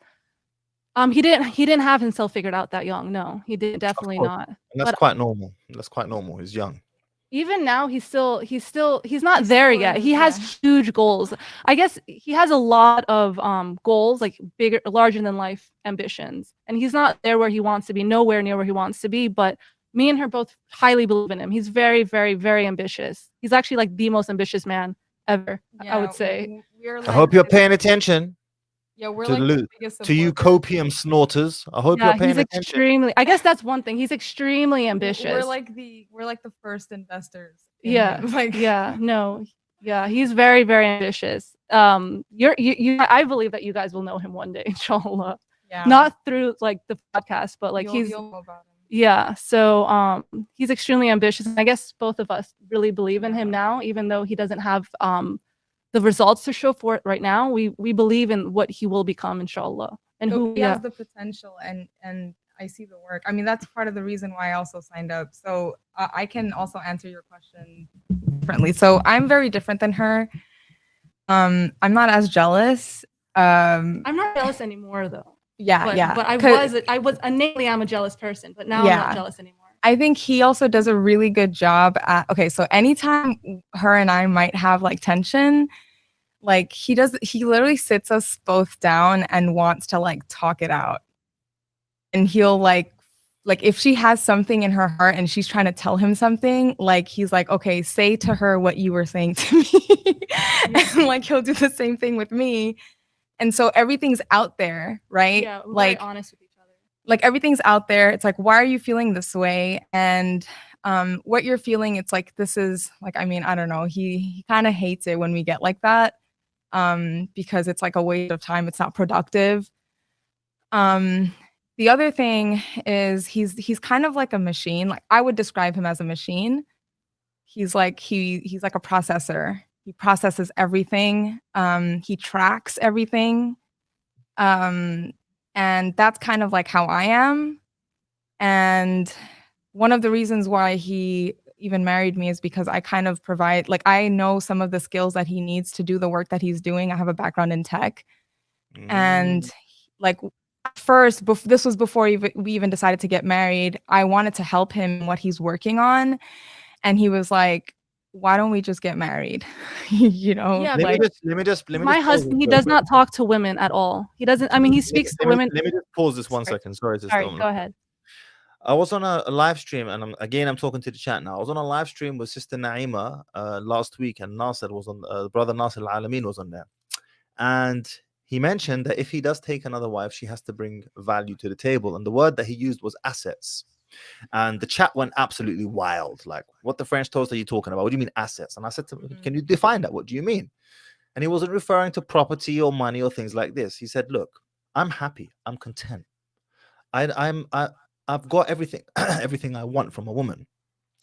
he didn't have himself figured out that young. No, he did definitely not. And that's quite normal. That's quite normal. He's young. Even now he's not there yet. He has huge goals. I guess he has a lot of goals, like bigger, larger than life ambitions. And he's not there where he wants to be, nowhere near where he wants to be, but me and her both highly believe in him. He's very, very, very ambitious. He's actually like the most ambitious man ever, I would say. I hope you're paying attention. Yeah, we're To like the Lu- biggest to you supporters. copium snorters, I hope Yeah, you're paying he's attention. extremely. I guess that's one thing. He's extremely ambitious. We're like the first investors. in Yeah, him. Like yeah, no, yeah, he's very, very ambitious. I believe that you guys will know him one day, inshallah. yeah. Not through like the podcast, but like you'll know about him. yeah. So he's extremely ambitious, and I guess both of us really believe in him now, even though he doesn't have the results to show for it right now. We believe in what he will become, inshallah, and So who. he Yeah, has the potential, and I see the work. I mean, that's part of the reason why I also signed up. So I can also answer your question differently. So I'm very different than her. I'm not as jealous. I'm not jealous anymore though. Yeah, But, yeah. But I was innately I'm a jealous person, but now I'm Yeah. not jealous anymore. I think he also does a really good job at, okay, so anytime her and I might have like tension, like he literally sits us both down and wants to like talk it out. And he'll like if she has something in her heart and she's trying to tell him something, like he's like, okay, say to her what you were saying to me. And like he'll do the same thing with me. And so everything's out there, right? Yeah, we're like very honest with each other. like everything's out there. It's like, why are you feeling this way? And what you're feeling, it's like, this is like, I mean, I don't know. He kind of hates it when we get like that because it's like a waste of time. It's not productive. The other thing is he's kind of like a machine. Like I would describe him as a machine. He's like he's like a processor. He processes everything. He tracks everything. And that's kind of like how I am. And one of the reasons why he even married me is because I kind of provide, like, I know some of the skills that he needs to do the work that he's doing. I have a background in tech. And like at first, this was before we even decided to get married. I wanted to help him in what he's working on. And he was like, why don't we just get married? You know, Yeah, Let but me just my pause this husband, he real does quick. not talk to women at all. He doesn't. I mean, he speaks to women. Let me just pause this one Sorry. second. Sorry, sister. Sorry, go ahead. I was on a live stream, and I'm talking to the chat now. I was on a live stream with Sister Naima last week, and Nasser was on. Brother Nasser Al Alamin was on there, and he mentioned that if he does take another wife, she has to bring value to the table, and the word that he used was assets. And the chat went absolutely wild. Like, what the French toast are you talking about? What do you mean assets? And I said to him, can you define that? What do you mean? And he wasn't referring to property or money or things like this. He said, look, I'm happy. I'm content. I've got everything, everything I want from a woman.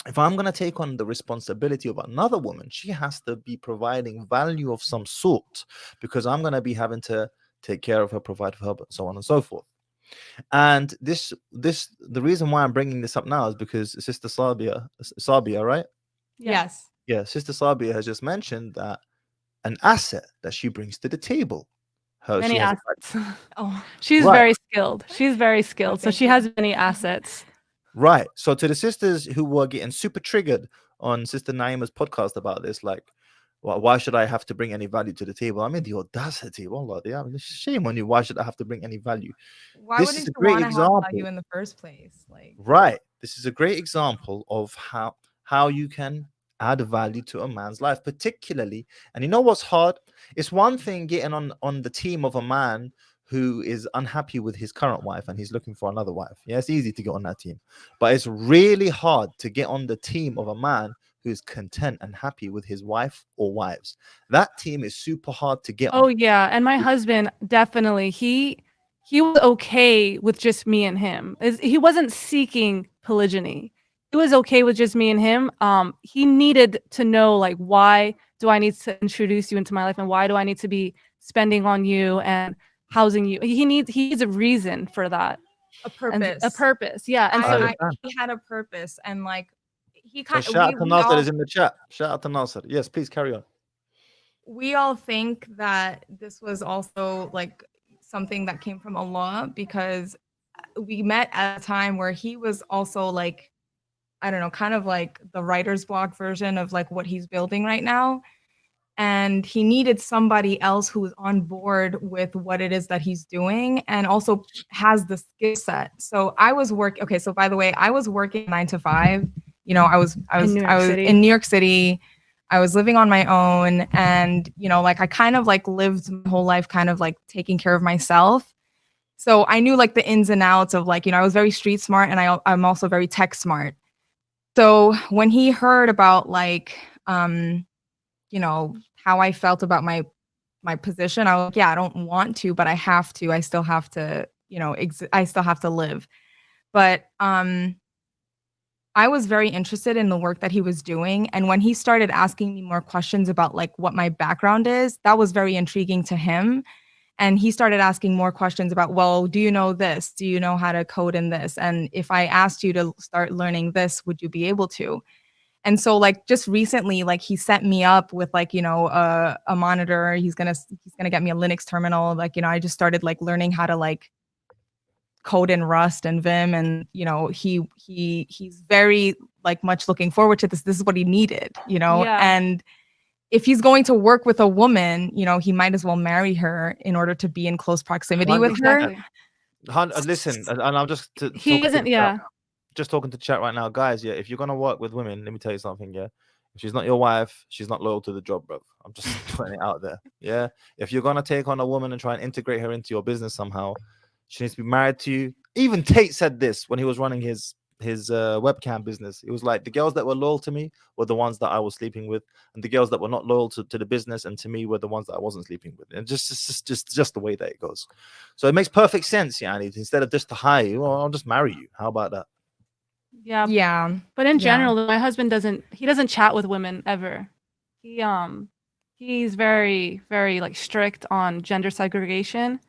If I'm going to take on the responsibility of another woman, she has to be providing value of some sort, because I'm going to be having to take care of her, provide for her, so on and so forth. And the reason why I'm bringing this up now is because Sister Sabia, right? yes. Yeah, Sister Sabia has just mentioned that an asset that she brings to the table. Many She has assets. Oh, She's Right. very skilled. She's very skilled. So thank she you. has many assets. right. So to the sisters who were getting super triggered on Sister Naima's podcast about this, like, well, why should I have to bring any value to the table? I mean, the audacity. Wallah, shame on you. Why should I have to bring any value? why This wouldn't is a you great want to have example. value in the first place? Like, Right. This is a great example of how you can add value to a man's life, particularly. And you know what's hard? It's one thing getting on the team of a man who is unhappy with his current wife and he's looking for another wife. Yeah, it's easy to get on that team, but it's really hard to get on the team of a man who's content and happy with his wife or wives. That team is super hard to get Oh on. yeah, and my husband definitely he was okay with just me and him. He wasn't seeking polygyny. He was okay with just me and him. He needed to know, like, why do I need to introduce you into my life, and why do I need to be spending on you and housing you? He needs a reason for that. a And purpose. a purpose. Yeah. And I so understand. He had a purpose, and like he So kind shout out to we Nasser all is in the chat. Shout out to Nasser. Yes, please carry on. we all think that this was also like something that came from Allah, because we met at a time where he was also like, I don't know, kind of like the writer's block version of like what he's building right now. And he needed somebody else who was on board with what it is that he's doing and also has the skill set. So I was okay, so by the way, I was working 9 to 5. You know, I was In New York City. in New York City. I was living on my own, and like I kind of like lived my whole life kind of like taking care of myself. So I knew like the ins and outs of like, I was very street smart, and I'm also very tech smart. So when he heard about like how I felt about my position, I was like, yeah, I don't want to, but I have to. I still have to, I still have to live. But I was very interested in the work that he was doing. And when he started asking me more questions about like what my background is, that was very intriguing to him. And he started asking more questions about, well, do you know this? Do you know how to code in this? And if I asked you to start learning this, would you be able to? And so like just recently, like he set me up with like, a monitor. He's gonna get me a Linux terminal. Like, I just started like learning how to like code in Rust and Vim. And, he's very like much looking forward to this. This is what he needed, Yeah. And if he's going to work with a woman, he might as well marry her in order to be in close proximity with her. Listen, and I'm just He isn't. Yeah. just talking to chat right now, guys. Yeah, if you're gonna work with women, let me tell you something. Yeah, if she's not your wife, she's not loyal to the job, bro. I'm just putting it out there. Yeah, if you're gonna take on a woman and try and integrate her into your business somehow, she needs to be married to you. Even Tate said this when he was running his webcam business. It was like the girls that were loyal to me were the ones that I was sleeping with, and the girls that were not loyal to the business and to me were the ones that I wasn't sleeping with. And just the way that it goes. So it makes perfect sense, Yani. Instead of just to hire you, well, I'll just marry you. How about that? Yeah. Yeah. But in general, my husband doesn't chat with women ever. He's very, very like strict on gender segregation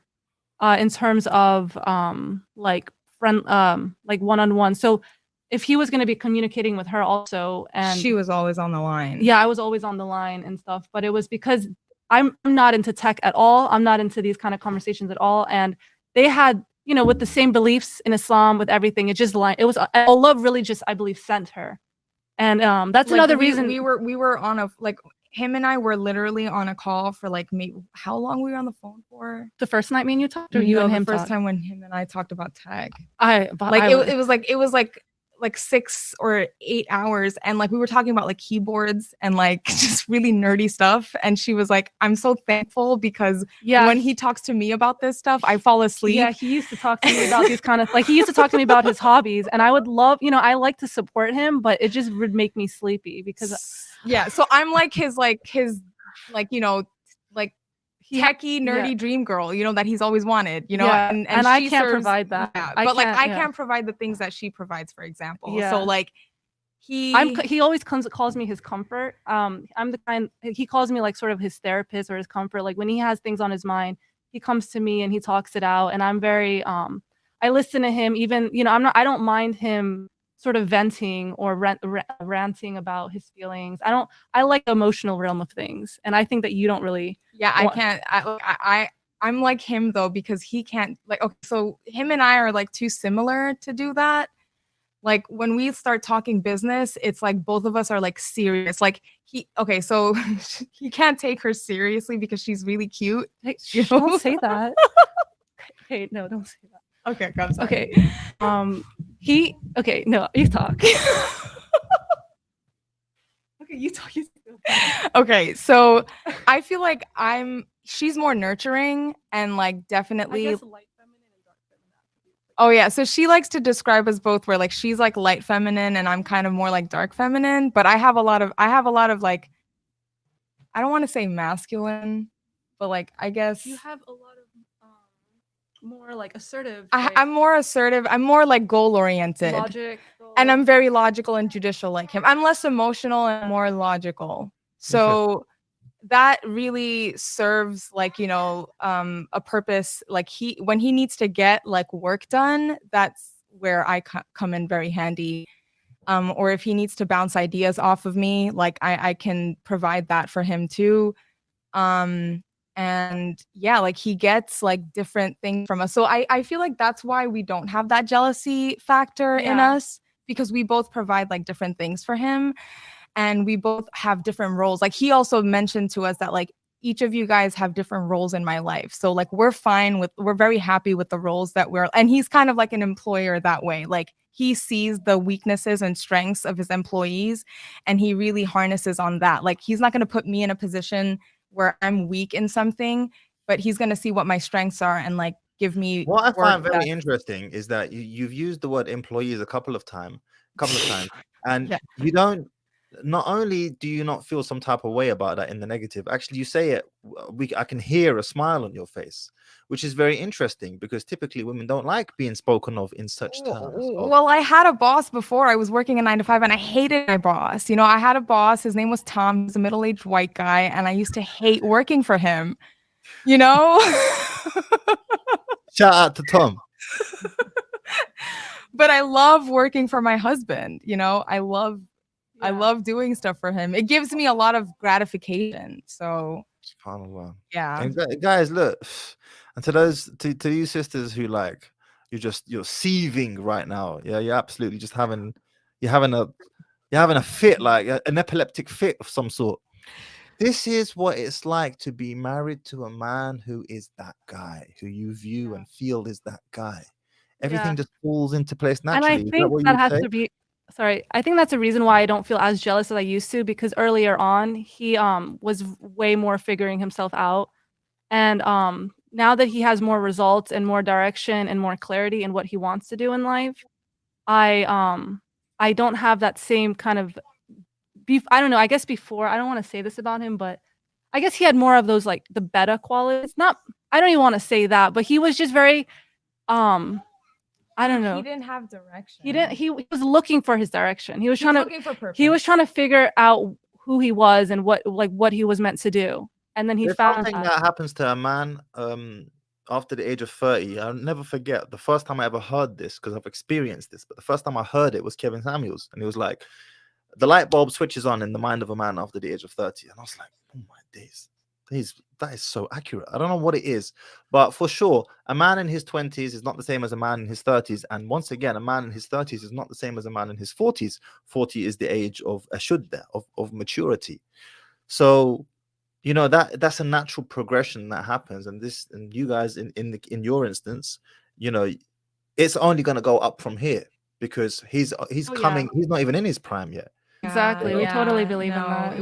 in terms of like like one-on-one. So if he was going to be communicating with her also, and she was always on the line. Yeah, I was always on the line and stuff, but it was because I'm not into tech at all. I'm not into these kind of conversations at all. And they had, with the same beliefs in Islam, with everything, it Allah really just, I believe, sent her. And that's like another reason we were on a, like, him and I were literally on a call for like how long were we on the phone for? The first night me and you talked, or you and him the first talked? time when him and I talked about tech. It was like 6 or 8 hours, and like we were talking about like keyboards and like just really nerdy stuff. And she was like, I'm so thankful because when he talks to me about this stuff, I fall asleep. Yeah, he used to talk to me about these kind of like, he used to talk to me about his hobbies, and I would love, I like to support him, but it just would make me sleepy because so I'm like his techie nerdy dream girl, that he's always wanted, and I can't provide that. I can't provide the things that she provides, for example. So like he always calls me his comfort. I'm the kind, he calls me like sort of his therapist or his comfort. Like when he has things on his mind, he comes to me and he talks it out, and I'm very I listen to him. Even I don't mind him sort of venting or ranting about his feelings. I like the emotional realm of things, and I think that you don't really. Yeah, I can't. I'm like him though, because he can't, like, okay, so him and I are like too similar to do that. Like when we start talking business, it's like both of us are like serious. Like so he can't take her seriously because she's really cute. Hey, don't say that. Okay, no, don't say that. Okay, I'm sorry. Okay. No, you talk. Okay, you talk. Okay, so I feel like she's more nurturing and like definitely. I guess light feminine and dark feminine. Oh yeah, so she likes to describe us both where like she's like light feminine and I'm kind of more like dark feminine, but I have a lot of like, I don't want to say masculine, but like I guess you have a lot of more like assertive. I'm more assertive. I'm more like goal oriented. And I'm very logical and judicial like him. I'm less emotional and more logical. So that really serves like, a purpose. Like when he needs to get like work done, that's where I come in very handy. Or if he needs to bounce ideas off of me, like I can provide that for him too. And yeah, like he gets like different things from us. So I feel like that's why we don't have that jealousy factor in us, because we both provide like different things for him and we both have different roles. Like he also mentioned to us that like, each of you guys have different roles in my life. So like we're very happy with the roles that and he's kind of like an employer that way. Like he sees the weaknesses and strengths of his employees and he really harnesses on that. Like he's not going to put me in a position where I'm weak in something, but he's going to see what my strengths are and like give me What I find work very interesting is that you've used the word employees a couple of times, and Yeah. you don't. Not only do you not feel some type of way about that in the negative, actually you say it. I can hear a smile on your face, which is very interesting because typically women don't like being spoken of in such terms. Well, I had a boss before. I was working a 9 to 5 and I hated my boss. You know, I had a boss. His name was Tom. He was a middle-aged white guy. And I used to hate working for him, you know? Shout out to Tom. But I love working for my husband. You know, I love doing stuff for him. It gives me a lot of gratification. So, yeah. And guys, look, and to you sisters who like you're seething right now. Yeah, you're absolutely just having a fit, like an epileptic fit of some sort. This is what it's like to be married to a man who is that guy, who you view and feel is that guy. Everything just falls into place naturally. And I think that has to be. Sorry, I think that's a reason why I don't feel as jealous as I used to, because earlier on he was way more figuring himself out, and now that he has more results and more direction and more clarity in what he wants to do in life, I don't have that same kind of I don't know, I guess before, I don't want to say this about him, but I guess he had more of those like the beta qualities. Not, I don't even want to say that, but he was just very I don't know. He didn't have direction. He was looking for his direction. He was looking for purpose. He was trying to figure out who he was and what he was meant to do. And then he found something that happens to a man after the age of 30. I'll never forget the first time I ever heard this, because I've experienced this, but the first time I heard it was Kevin Samuels, and he was like, the light bulb switches on in the mind of a man after the age of 30. And I was like, oh my days. That is so accurate. I don't know what it is, but for sure, a man in his 20s is not the same as a man in his 30s. And once again, a man in his 30s is not the same as a man in his 40s. 40 is the age of of maturity. So, you know, that's a natural progression that happens. And you guys in your instance, you know, it's only going to go up from here, because he's coming. Yeah. He's not even in his prime yet. Exactly. We totally believe in that.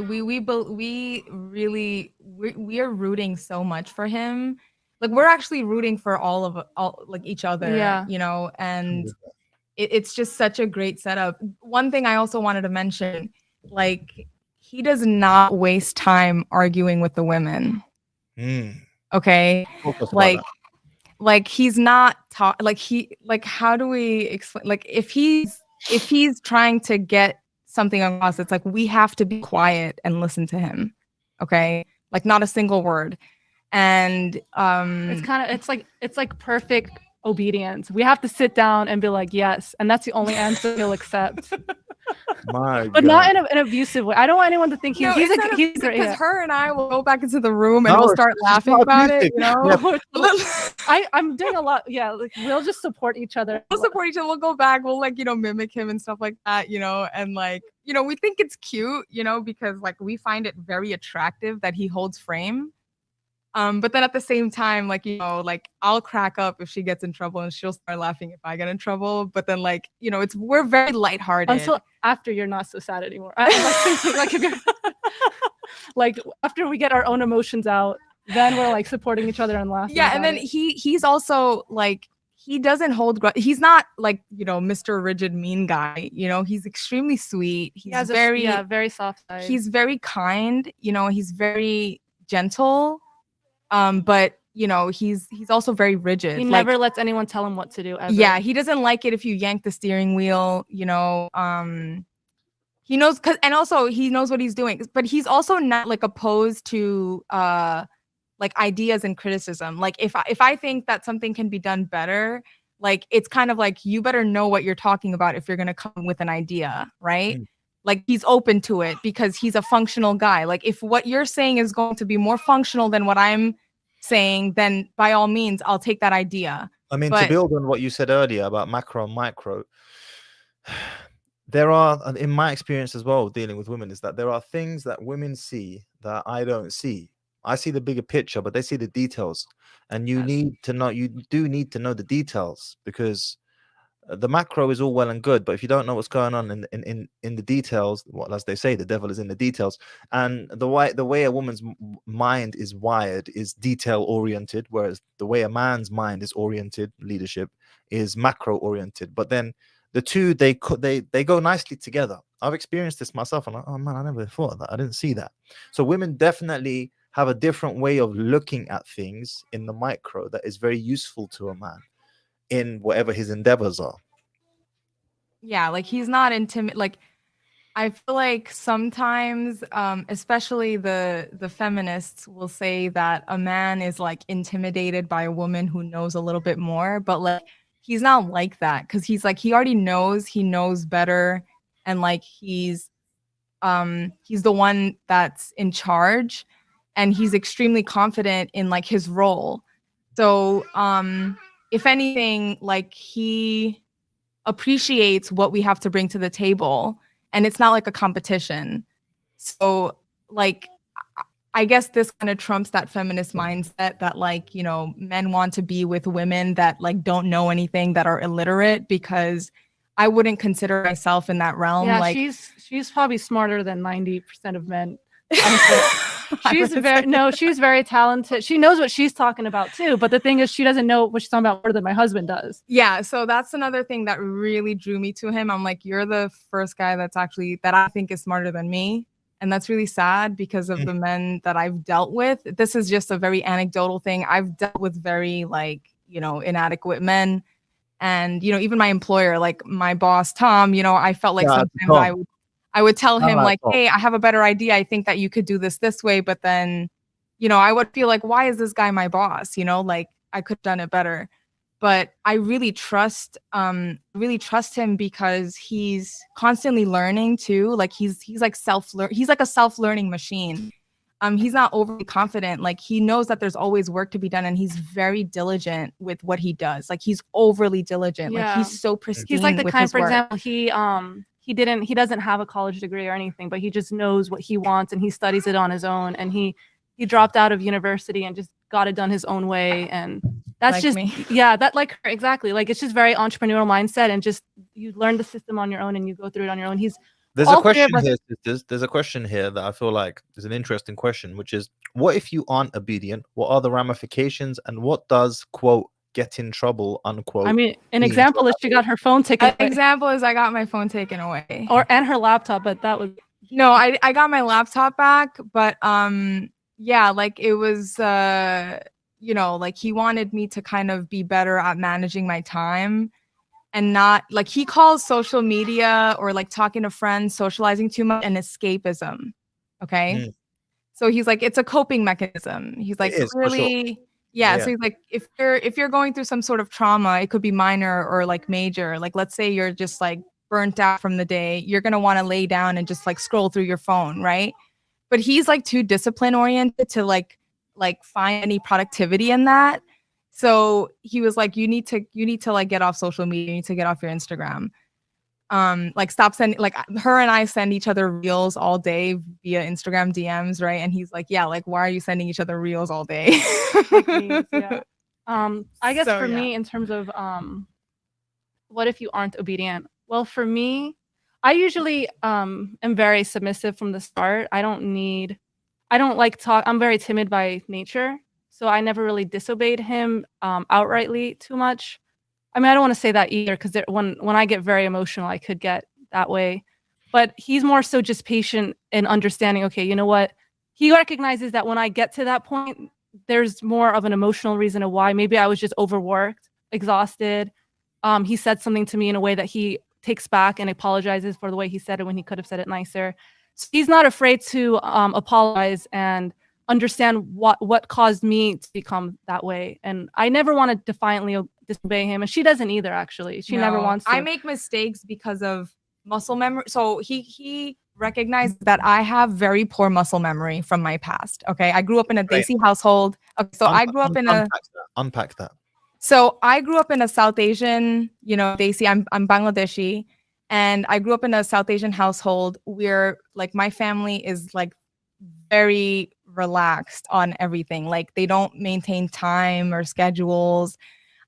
We are rooting so much for him. Like we're actually rooting for all like each other, you know, and it's just such a great setup. One thing I also wanted to mention, like he does not waste time arguing with the women. Okay. Like he's not how do we explain, like if he's trying to get something across, it's like we have to be quiet and listen to him. Okay, like not a single word. And it's like perfect obedience. We have to sit down and be like, yes, and that's the only answer he'll accept. But not in an abusive way. I don't want anyone to think he's great. Because her and I will go back into the room and we'll start laughing about it. You know, I'm doing a lot. Yeah, like we'll just support each other. We'll go back. We'll like, you know, mimic him and stuff like that. You know, and like, you know, we think it's cute. You know, because like we find it very attractive that he holds frame. But then at the same time, like, you know, like I'll crack up if she gets in trouble and she'll start laughing if I get in trouble. But then like, you know, we're very lighthearted. Until after you're not so sad anymore. Like if you're like after we get our own emotions out, then we're like supporting each other and laughing. Yeah, and then he's also like, he doesn't hold he's not like, you know, Mr. Rigid mean guy, you know, he's extremely sweet. He's very soft side. He's very kind, you know, he's very gentle. But you know, he's also very rigid. He never lets anyone tell him what to do ever. Yeah, he doesn't like it if you yank the steering wheel, you know. He knows, and also he knows what he's doing, but he's also not like opposed to like ideas and criticism. Like if I think that something can be done better, like it's kind of like, you better know what you're talking about if you're going to come with an idea, right? Like he's open to it because he's a functional guy. Like if what you're saying is going to be more functional than what I'm saying, then by all means, I'll take that idea. I mean, to build on what you said earlier about macro and micro, there are, in my experience as well, dealing with women, is that there are things that women see that I don't see. I see the bigger picture, but they see the details. And you do need to know the details, because the macro is all well and good, but if you don't know what's going on in the details, well, as they say, the devil is in the details. And the way a woman's mind is wired is detail oriented, whereas the way a man's mind is oriented, leadership, is macro oriented. But then the two, they go nicely together. I've experienced this myself, and oh man, I never thought of that. I didn't see that. So women definitely have a different way of looking at things in the micro that is very useful to a man in whatever his endeavors are. Yeah, like he's not intimate. Like I feel like sometimes, especially the feminists will say that a man is like intimidated by a woman who knows a little bit more, but like he's not like that, because he's like, he already knows, he knows better, and like he's the one that's in charge, and he's extremely confident in like his role. So if anything, like he appreciates what we have to bring to the table, and it's not like a competition. So like I guess this kind of trumps that feminist mindset that like, you know, men want to be with women that like don't know anything, that are illiterate, because I wouldn't consider myself in that realm. Yeah, like she's probably smarter than 90% of men. She's very talented. She knows what she's talking about too. But the thing is, she doesn't know what she's talking about more than my husband does. Yeah, so that's another thing that really drew me to him. I'm like, you're the first guy that I think is smarter than me. And that's really sad, because of the men that I've dealt with. This is just a very anecdotal thing. I've dealt with very like, you know, inadequate men. And, you know, even my employer, like my boss, Tom, you know, I felt like sometimes I would tell him like, hey, I have a better idea. I think that you could do this way. But then, you know, I would feel like, why is this guy my boss? You know, like I could have done it better. But I really trust him, because he's constantly learning too. Like he's like he's like a self-learning machine. He's not overly confident. Like he knows that there's always work to be done, and he's very diligent with what he does. Like he's overly diligent. Yeah. Like he's so pristine. He's like the with kind, his for work. example, he doesn't have a college degree or anything, but he just knows what he wants and he studies it on his own. And he dropped out of university and just got it done his own way. And that's like just me. Yeah, that like her, exactly. Like it's just very entrepreneurial mindset, and just you learn the system on your own and you go through it on your own. There's a question here, sisters. There's a question here that I feel like is an interesting question, which is, what if you aren't obedient? What are the ramifications, and what does, quote, get in trouble, unquote? I mean, an example is she got her phone taken away. An example is I got my phone taken away. And her laptop, but that was... No, I got my laptop back, but yeah, like it was you know, like he wanted me to kind of be better at managing my time, and not like, he calls social media or like talking to friends, socializing too much, an escapism. Okay. So he's like, it's a coping mechanism. He's like, really? Yeah. So he's like, if you're going through some sort of trauma, it could be minor or like major. Like, let's say you're just like burnt out from the day, you're going to want to lay down and just like scroll through your phone. Right. But he's like too discipline oriented to like find any productivity in that. So he was like, you need to like get off social media. You need to get off your Instagram. Like stop sending, like her and I send each other reels all day via Instagram DMs, right? And he's like, yeah, like why are you sending each other reels all day? Yeah. I guess for me, in terms of what if you aren't obedient? Well, for me, I usually am very submissive from the start. I don't like talk. I'm very timid by nature. So I never really disobeyed him outrightly too much. I mean, I don't want to say that either, because when I get very emotional, I could get that way. But he's more so just patient and understanding, okay, you know what? He recognizes that when I get to that point, there's more of an emotional reason of why. Maybe I was just overworked, exhausted. He said something to me in a way that he takes back and apologizes for the way he said it when he could have said it nicer. So he's not afraid to apologize and understand what caused me to become that way. And I never want to defiantly disobey him, and she doesn't either. Actually, she never wants to. I make mistakes because of muscle memory. So he recognized that I have very poor muscle memory from my past. Okay, I grew up in a Desi household. Okay, so I grew up in unpack that. So I grew up in a South Asian, you know, Desi. I'm Bangladeshi, and I grew up in a South Asian household where like my family is like very relaxed on everything. Like they don't maintain time or schedules.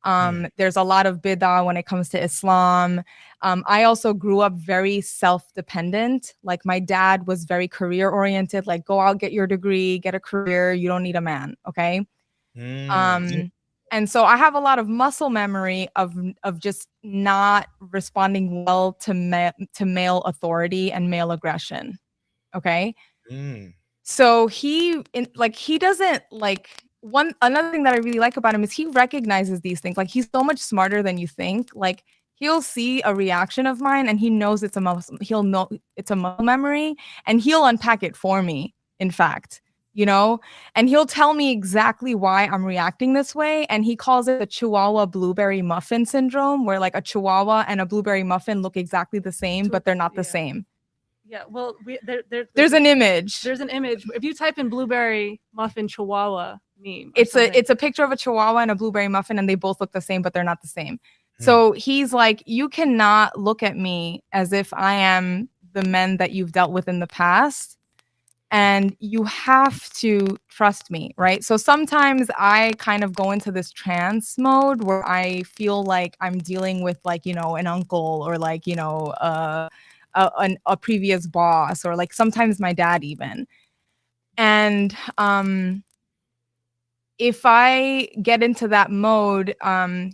There's a lot of bid'ah when it comes to Islam. I also grew up very self-dependent. Like my dad was very career-oriented, like go out, get your degree, get a career. You don't need a man, okay? And so I have a lot of muscle memory of just not responding well to male authority and male aggression, okay? So he doesn't like another thing that I really like about him is he recognizes these things. Like he's so much smarter than you think. Like he'll see a reaction of mine and he knows he'll know it's a muscle memory and he'll unpack it for me, in fact, and he'll tell me exactly why I'm reacting this way. And he calls it the Chihuahua blueberry muffin syndrome, where like a Chihuahua and a blueberry muffin look exactly the same, but they're not the same. Yeah, well, there's an image. There's an image. If you type in blueberry muffin Chihuahua meme, it's a picture of a Chihuahua and a blueberry muffin, and they both look the same, but they're not the same. So he's like, you cannot look at me as if I am the men that you've dealt with in the past, and you have to trust me, right? So sometimes I kind of go into this trance mode where I feel like I'm dealing with like, an uncle or like, a previous boss, or like sometimes my dad even. And if I get into that mode,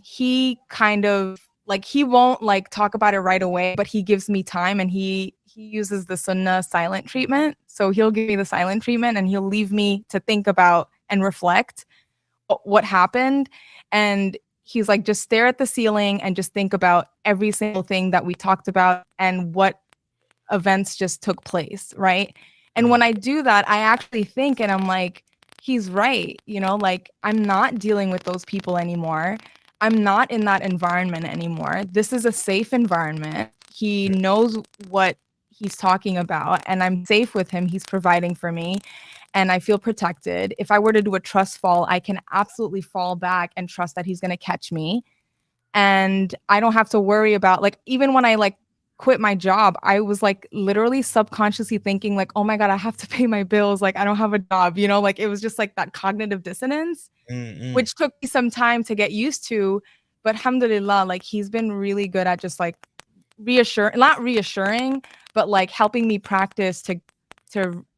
he kind of like, he won't like talk about it right away, but he gives me time, and he uses the sunnah silent treatment. So he'll give me the silent treatment and he'll leave me to think about and reflect what happened. And he's like, just stare at the ceiling and just think about every single thing that we talked about and what events just took place, right? And when I do that, I actually think, and I'm like, he's right, like I'm not dealing with those people anymore. I'm not in that environment anymore. This is a safe environment. He knows what he's talking about, and I'm safe with him. He's providing for me, and I feel protected. If I were to do a trust fall, I can absolutely fall back and trust that he's going to catch me. And I don't have to worry about, like, even when I like quit my job, I was like literally subconsciously thinking like, oh my God, I have to pay my bills. Like I don't have a job, like it was just like that cognitive dissonance, which took me some time to get used to. But alhamdulillah, like he's been really good at just like not reassuring, but like helping me practice to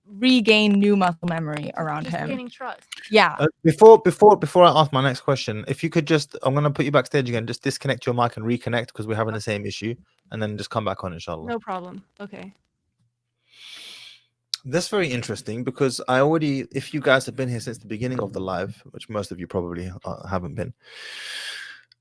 regain new muscle memory around him. Gaining trust. Yeah. Before I ask my next question, if you could just, I'm gonna put you backstage again. Just disconnect your mic and reconnect because we're having the same issue, and then just come back on, inshallah. No problem. Okay. That's very interesting because if you guys have been here since the beginning of the live, which most of you probably haven't been,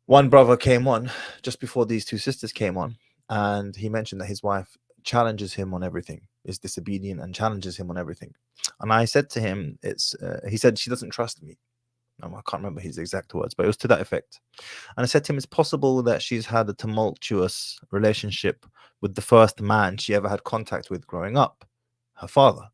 one brother came on just before these two sisters came on, and he mentioned that his wife challenges him on everything, is disobedient and challenges him on everything. And I said to him, he said she doesn't trust me. I can't remember his exact words, but it was to that effect. And I said to him, it's possible that she's had a tumultuous relationship with the first man she ever had contact with growing up, her father.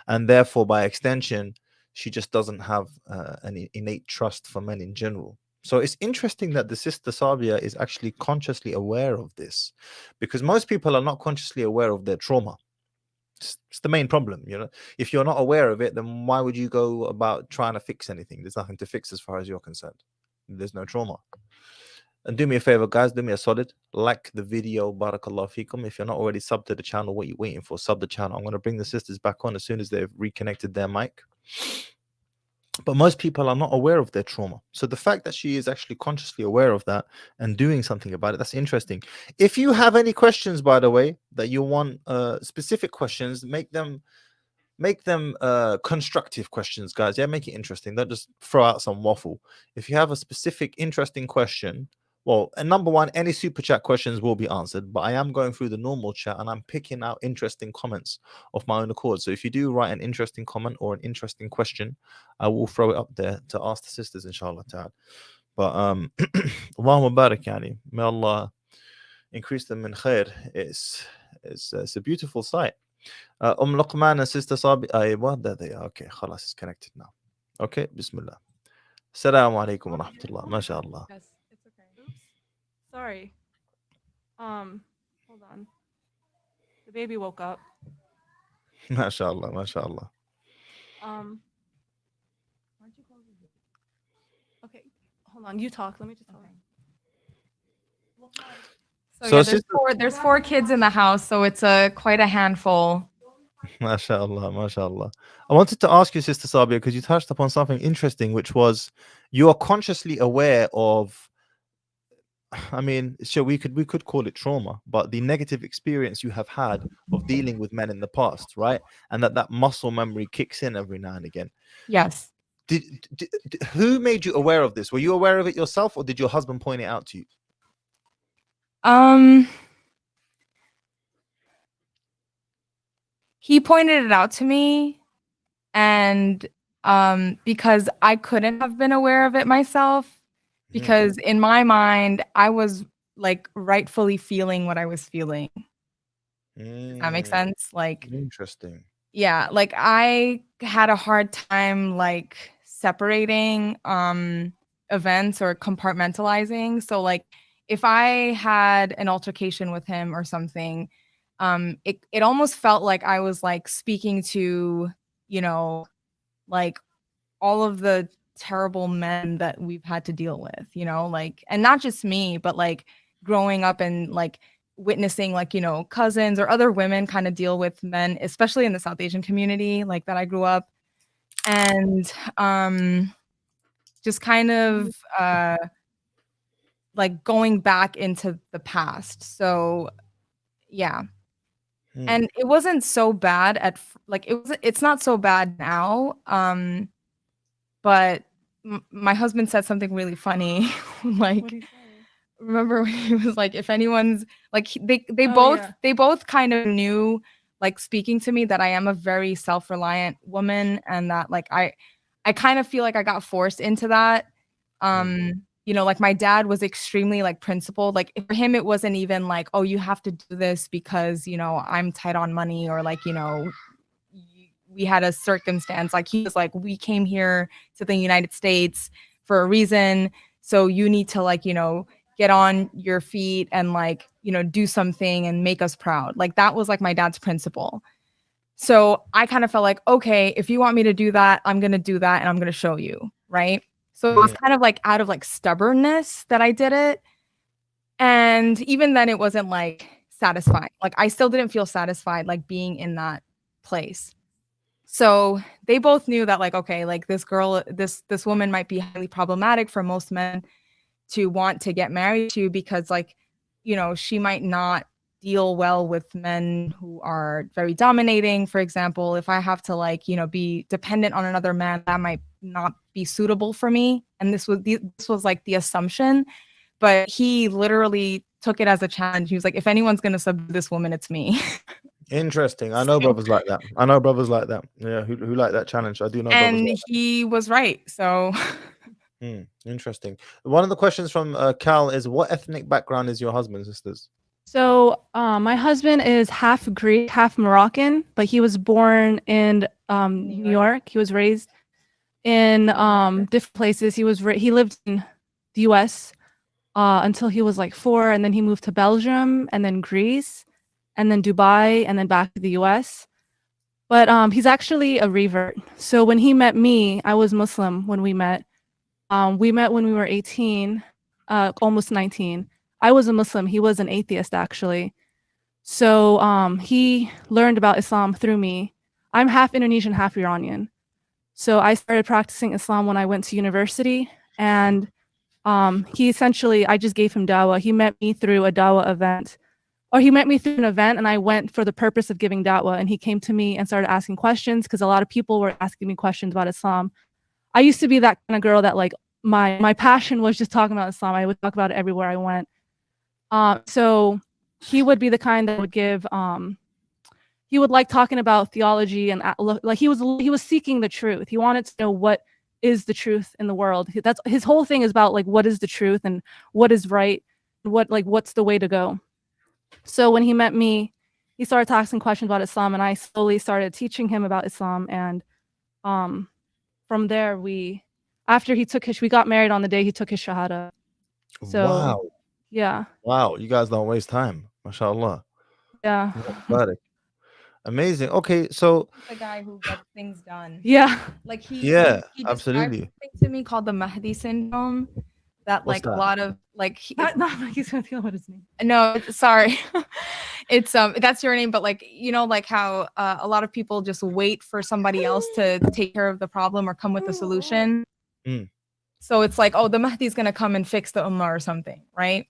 And therefore, by extension, she just doesn't have an innate trust for men in general. So it's interesting that the sister Sabia is actually consciously aware of this, because most people are not consciously aware of their trauma. It's the main problem, If you're not aware of it, then why would you go about trying to fix anything? There's nothing to fix as far as you're concerned. There's no trauma. And do me a favor, guys, do me a solid, like the video, barakallah fikum. If you're not already subbed to the channel, what are you waiting for? Sub the channel. I'm going to bring the sisters back on as soon as they've reconnected their mic. But most people are not aware of their trauma. So the fact that she is actually consciously aware of that and doing something about it, that's interesting. If you have any questions, by the way, that you want specific questions, make them constructive questions, guys. Yeah, make it interesting. Don't just throw out some waffle. If you have a specific interesting question, well, and number one, any super chat questions will be answered, but I am going through the normal chat and I'm picking out interesting comments of my own accord. So if you do write an interesting comment or an interesting question, I will throw it up there to ask the sisters, inshallah ta'ala. But Allahumma barak, yani, may Allah increase them in khair. It's a beautiful sight. Luqman and sister Sabi, there they are. Okay, khalas, it's connected now. Okay, bismillah. Assalamu alaikum wa rahmatullah. MashaAllah. Yes, it's okay. Oops. Sorry. Hold on. The baby woke up. MashaAllah, MashaAllah. Okay, hold on. You talk. Let me just talk. So So yeah, sister, there's four kids in the house, so it's quite a handful. mashallah, mashallah. I wanted to ask you, Sister Sabia, because you touched upon something interesting, which was you are consciously aware of, I mean, sure, we could call it trauma, but the negative experience you have had of dealing with men in the past, right? And that muscle memory kicks in every now and again. Yes. Who made you aware of this? Were you aware of it yourself, or did your husband point it out to you? He pointed it out to me, and because I couldn't have been aware of it myself, because in my mind I was like rightfully feeling what I was feeling. Does that make sense? Like, Interesting. yeah, like I had a hard time like separating events or compartmentalizing. So like if I had an altercation with him or something, it almost felt like I was like speaking to, you know, like all of the terrible men that we've had to deal with, you know, like, and not just me, but like growing up and like witnessing like, you know, cousins or other women kind of deal with men, especially in the South Asian community, like that I grew up. And just kind of like going back into the past. So yeah. And it wasn't so bad like it's not so bad now. But my husband said something really funny. Like, remember when he was like, if anyone's like, they both kind of knew, like speaking to me, that I am a very self-reliant woman, and that like I kind of feel like I got forced into that. You know, like my dad was extremely like principled. Like for him, it wasn't even like, oh, you have to do this because, you know, I'm tight on money, or like, you know, we had a circumstance. Like he was like, we came here to the United States for a reason, so you need to like, you know, get on your feet and like, you know, do something and make us proud. Like that was like my dad's principle. So I kind of felt like, okay, if you want me to do that, I'm going to do that, and I'm going to show you, right? So it was kind of like out of like stubbornness that I did it. And even then it wasn't like satisfying. Like I still didn't feel satisfied like being in that place. So they both knew that like, okay, like this girl, this woman might be highly problematic for most men to want to get married to, because like, you know, she might not deal well with men who are very dominating. For example, if I have to like, you know, be dependent on another man, that might not be suitable for me. And this was like the assumption, but he literally took it as a challenge. He was like, if anyone's going to subdue this woman, it's me. Interesting. I know brothers like that. I know brothers like that. Yeah, who like that challenge. I do know brothers And like he was right. So interesting. One of the questions from Cal is, what ethnic background is your husband, sisters? So my husband is half Greek, half Moroccan, but he was born in New York. He was raised in different places. He lived in the U.S. Until he was like 4, and then he moved to Belgium, and then Greece, and then Dubai, and then back to the U.S. But he's actually a revert. So when he met me, I was Muslim when we met. We met when we were 18, almost 19. I was a Muslim. He was an atheist, actually. So he learned about Islam through me. I'm half Indonesian, half Iranian. So I started practicing Islam when I went to university. And he essentially, I just gave him dawah. He met me through a dawah event. Or he met me through an event, and I went for the purpose of giving da'wah, and he came to me and started asking questions, because a lot of people were asking me questions about Islam. I used to be that kind of girl that like my passion was just talking about Islam. I would talk about it everywhere I went. So he would be the kind that would give he would like talking about theology, and like he was seeking the truth. He wanted to know what is the truth in the world. That's his whole thing, is about like what is the truth and what is right, and what's the way to go. So when he met me, he started asking questions about Islam, and I slowly started teaching him about Islam. And from there, we got married on the day he took his shahada. So Wow. yeah. Wow, you guys don't waste time. MashaAllah. Yeah. Amazing. Okay, so The guy who gets things done. Yeah. Like yeah, he described absolutely. something to me called the Mahdi syndrome. That What's like a that? lot of like Not like he's gonna think about his name. no, sorry. It's that's your name, but like like how a lot of people just wait for somebody else to take care of the problem or come with the solution. Mm. So it's like, oh, the Mahdi's gonna come and fix the ummah or something, right?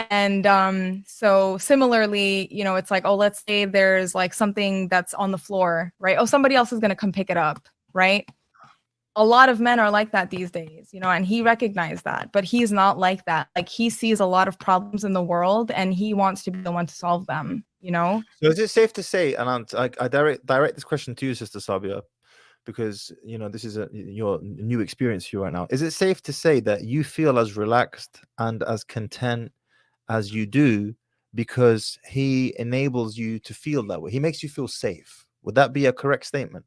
And so similarly, it's like, oh, let's say there's like something that's on the floor, right? Oh, somebody else is gonna come pick it up, right? A lot of men are like that these days, and he recognized that, but he's not like that. Like he sees a lot of problems in the world and he wants to be the one to solve them, So is it safe to say, and I direct this question to you, Sister Sabia, because this is your new experience for you right now. Is it safe to say that you feel as relaxed and as content as you do because he enables you to feel that way? He makes you feel safe. Would that be a correct statement?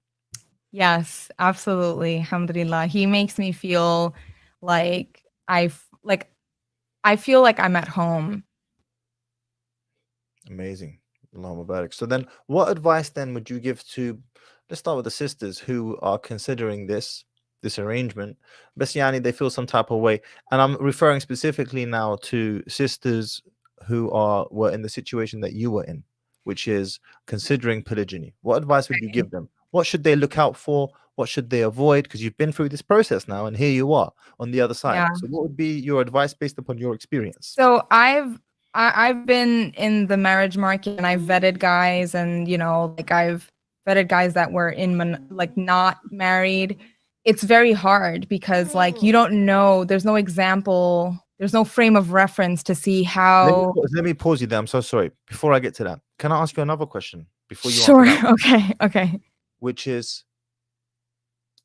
Yes, absolutely. Alhamdulillah. He makes me feel like I feel like I'm at home. Amazing. Allahumma barik. So then what advice then would you give to, let's start with the sisters who are considering this arrangement? Besiani, they feel some type of way. And I'm referring specifically now to sisters who were in the situation that you were in, which is considering polygyny. What advice would you give them? What should they look out for? What should they avoid? Because you've been through this process now, and here you are on the other side. Yeah. So what would be your advice based upon your experience? So I've been in the marriage market and I've vetted guys, and like I've vetted guys that were like not married. It's very hard because like you don't know, there's no example, there's no frame of reference to see how. Let me pause you there. I'm so sorry. Before I get to that, can I ask you another question before you Sure. answer that? Okay. Which is,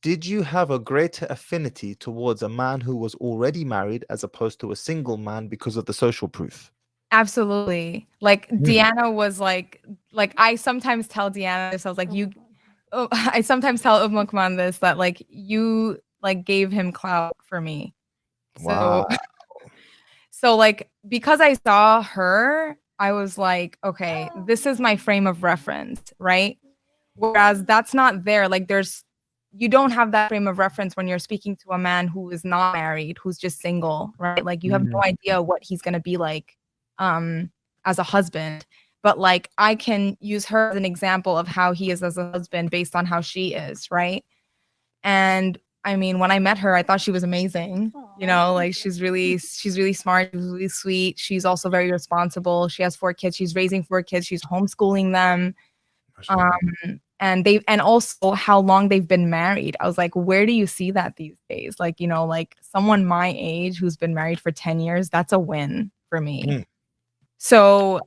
did you have a greater affinity towards a man who was already married as opposed to a single man because of the social proof? Absolutely. Like Deanna was like I sometimes tell Deanna this. I was like, I sometimes tell Kman this, that like you like gave him clout for me. Wow. So like because I saw her, I was like, okay, this is my frame of reference, right? Whereas that's not there. Like you don't have that frame of reference when you're speaking to a man who is not married, who's just single, right? Like you have no idea what he's gonna be like as a husband. But like I can use her as an example of how he is as a husband based on how she is, right? And I mean, when I met her, I thought she was amazing. Like she's really smart, she's really sweet. She's also very responsible. She has 4 kids. She's raising 4 kids. She's homeschooling them. And also how long they've been married. I was like, where do you see that these days? Like, like someone my age who's been married for 10 years, that's a win for me. So,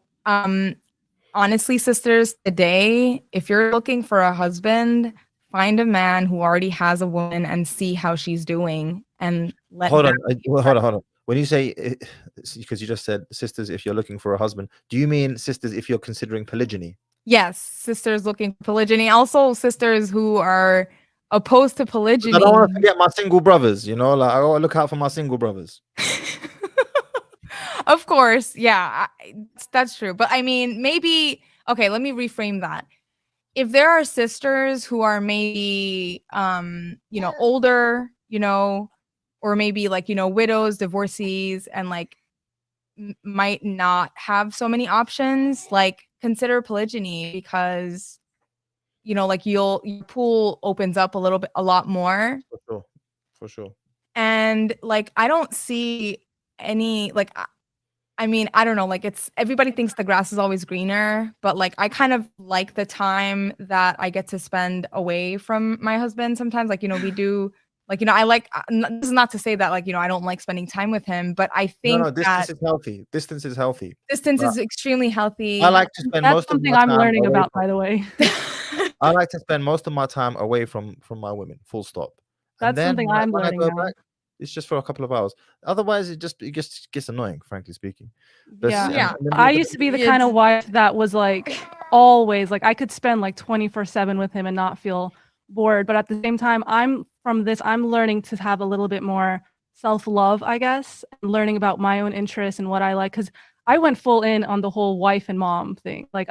honestly, sisters, today, if you're looking for a husband, find a man who already has a woman and see how she's doing and hold on. When you say, because you just said sisters, if you're looking for a husband, do you mean sisters if you're considering polygyny? Yes, sisters looking for polygyny. Also, sisters who are opposed to polygyny. I don't want to forget my single brothers. Like I gotta look out for my single brothers. Of course, yeah, that's true. But I mean, maybe okay. Let me reframe that. If there are sisters who are maybe older, or maybe like widows, divorcees, and like might not have so many options, like consider polygyny, because like your pool opens up a lot more. For sure. And like I don't see any like I mean, I don't know, like it's everybody thinks the grass is always greener, but like I kind of like the time that I get to spend away from my husband sometimes. Like, we do like, I like this is not to say that like, I don't like spending time with him, but I think distance is healthy. Distance is healthy. Distance is extremely healthy. I like to spend most of my time. That's something I'm learning about, by the way. I like to spend most of my time away from my women, full stop. That's something I'm learning now. Back, it's just for a couple of hours. Otherwise, it just gets annoying, frankly speaking. But yeah. I used to be the kind of wife that was like always like I could spend like 24/7 with him and not feel bored. But at the same time, I'm learning to have a little bit more self-love, I guess, and learning about my own interests and what I like. Because I went full in on the whole wife and mom thing. Like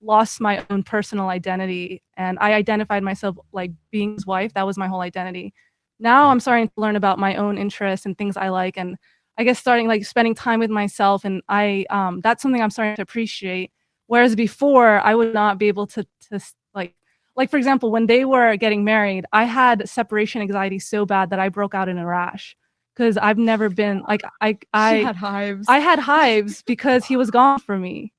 lost my own personal identity, and I identified myself like being his wife. That was my whole identity. Now I'm starting to learn about my own interests and things I like, and I guess starting like spending time with myself, and that's something I'm starting to appreciate. Whereas before, I would not be able to like for example, when they were getting married, I had separation anxiety so bad that I broke out in a rash because I've never been like She had hives. I had hives because he was gone from me.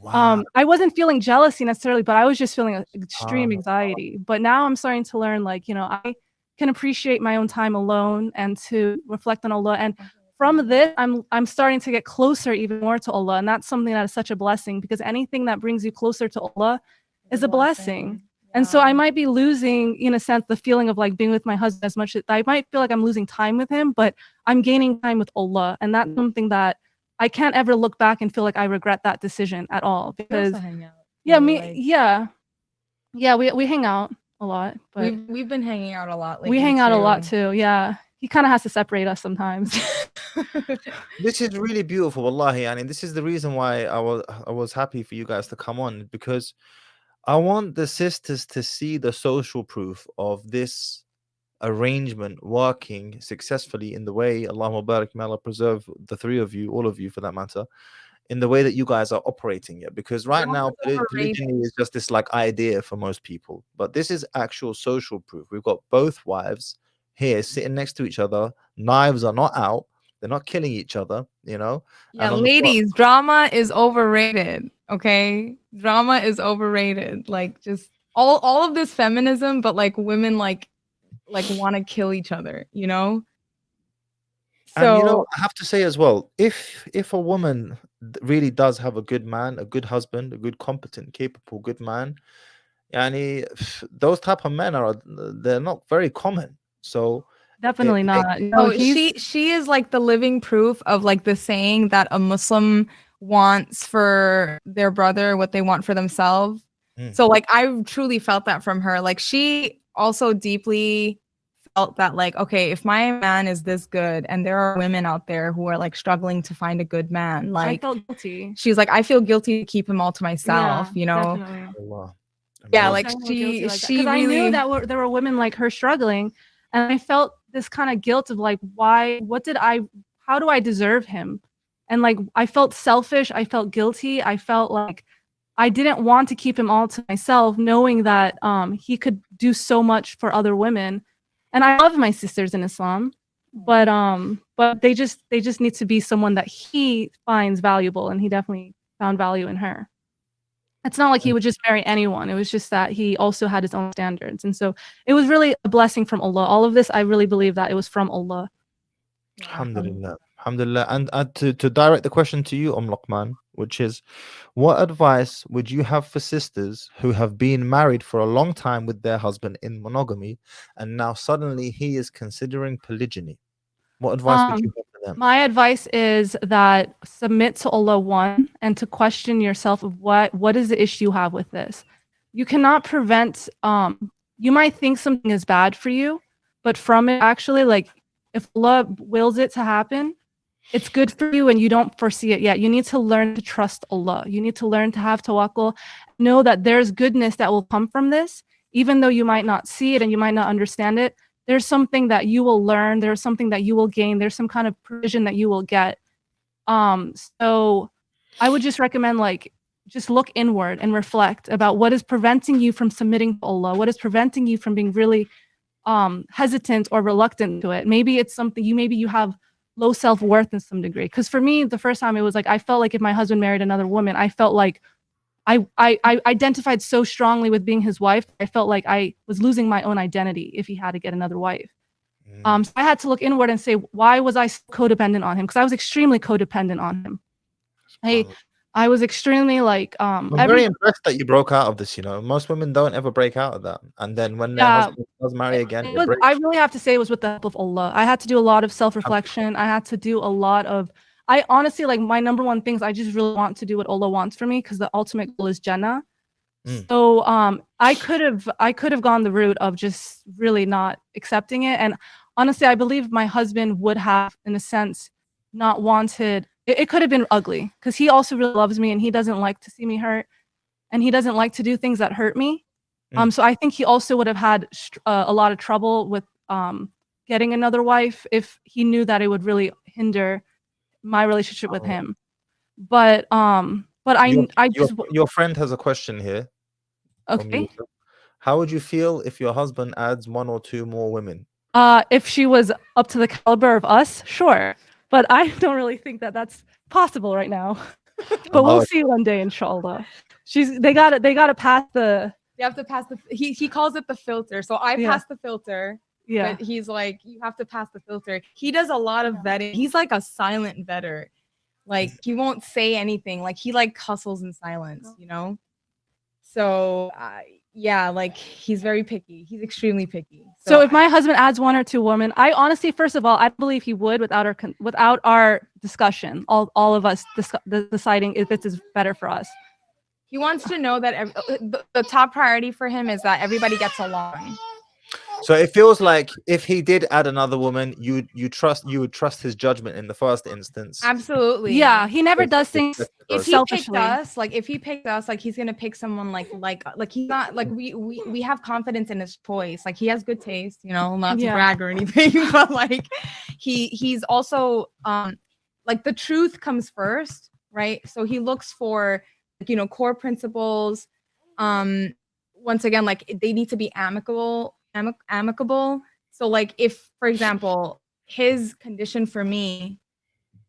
Wow. I wasn't feeling jealousy necessarily, but I was just feeling extreme Ah. anxiety. But now I'm starting to learn, like, you know, I can appreciate my own time alone and to reflect on Allah. And from this, I'm starting to get closer even more to Allah. And that's something that is such a blessing, because anything that brings you closer to Allah is a blessing. And so I might be losing, in a sense, the feeling of like being with my husband as much as I might feel like I'm losing time with him, but I'm gaining time with Allah. And that's something that I can't ever look back and feel like I regret that decision at all, because hang out. yeah, So, me, like, yeah, we hang out a lot, but we've been hanging out a lot lately. we hang out a lot too. Yeah, he kind of has to separate us sometimes. This is really beautiful, wallahi. And this is the reason why I was happy for you guys to come on, because I want the sisters to see the social proof of this arrangement working successfully in the way, Allahumma barik, may Allah preserve the three of you, all of you for that matter, in the way that you guys are operating it. Because right now, polygyny is just this like idea for most people, but this is actual social proof. We've got both wives here sitting next to each other. Knives are not out. They're not killing each other, you know? Yeah, And on the ladies, drama is overrated. Okay, drama is overrated. Like, just all of this feminism, but like women like want to kill each other. You know. And you know, So I have to say as well, if a woman really does have a good man, a good husband, a good, competent, capable, good man, yani, those type of men they're not very common. So Definitely it not. makes- No, oh, she is like the living proof of like the saying that a Muslim wants for their brother what they want for themselves. Mm. So like I truly felt that from her. Like she also deeply felt that like, okay, if my man is this good and there are women out there who are like struggling to find a good man, I like felt guilty. she's like, I feel guilty to keep him all to myself, Yeah, you know? definitely. Allah. Yeah, Amazing. like I felt guilty like that, she 'cause I knew really that there were women like her struggling, and I felt this kind of guilt of like, how do I deserve him? And like, I felt selfish. I felt guilty. I felt like I didn't want to keep him all to myself, knowing that he could do so much for other women. And I love my sisters in Islam, but they just need to be someone that he finds valuable, and he definitely found value in her. It's not like he would just marry anyone. It was just that he also had his own standards. And so it was really a blessing from Allah. All of this, I really believe that it was from Allah. Alhamdulillah. Alhamdulillah. And to direct the question to you, Luqman, which is, what advice would you have for sisters who have been married for a long time with their husband in monogamy, and now suddenly he is considering polygyny? What advice would you have for them? My advice is that submit to Allah, one, and to question yourself of what is the issue you have with this. You cannot prevent, you might think something is bad for you, but from it actually, like, if Allah wills it to happen, it's good for you and you don't foresee it yet. You need to learn to trust Allah. You need to learn to have tawakkul, know that there's goodness that will come from this, even though you might not see it and you might not understand it. There's something that you will learn. There's something that you will gain. There's some kind of provision that you will get. So I would just recommend, like, just look inward and reflect about what is preventing you from submitting to Allah. What is preventing you from being really hesitant or reluctant to it? Maybe it's something maybe you have low self-worth in some degree. Because for me, the first time, it was like, I felt like if my husband married another woman, I felt like I identified so strongly with being his wife. I felt like I was losing my own identity if he had to get another wife. So I had to look inward and say, why was I so codependent on him? Because I was extremely codependent on him. I was extremely like I'm very impressed that you broke out of this. You know, most women don't ever break out of that, and then when their husband does marry again, I really have to say it was with the help of Allah. I had to do a lot of self-reflection. I had to do a lot of, I honestly, like, my number one things, I just really want to do what Allah wants for me, because the ultimate goal is Jannah. So I could have gone the route of just really not accepting it. And honestly, I believe my husband would have, in a sense, not wanted. It could have been ugly, because he also really loves me and he doesn't like to see me hurt. and he doesn't like to do things that hurt me. Mm. So I think he also would have had a lot of trouble with getting another wife if he knew that it would really hinder my relationship with Oh. him. But I just Your friend has a question here. From okay. Yusuf. How would you feel if your husband adds 1 or 2 more women? If she was up to the caliber of us, sure. But I don't really think that that's possible right now. But we'll see one day, inshallah. They gotta pass the. You have to pass he calls it the filter. So I Yeah. pass the filter. Yeah. But he's like, you have to pass the filter. He does a lot of vetting. He's like a silent vetter. Like he won't say anything. Like he like hustles in silence, you know? So yeah, like he's very picky. He's extremely picky. So if my husband adds 1 or 2 women, I honestly, first of all, I believe he would without our discussion, all of us deciding if this is better for us. He wants to know that the top priority for him is that everybody gets along. So it feels like if he did add another woman, you would trust his judgment in the first instance. Absolutely. Yeah, he never does things If he picked selfishly. us, like he's gonna pick someone like he's not like we have confidence in his choice. Like he has good taste, you know, not to brag or anything, but like he's also like the truth comes first, right? So he looks for like, you know, core principles. Once again, like they need to be amicable. So like if, for example, his condition for me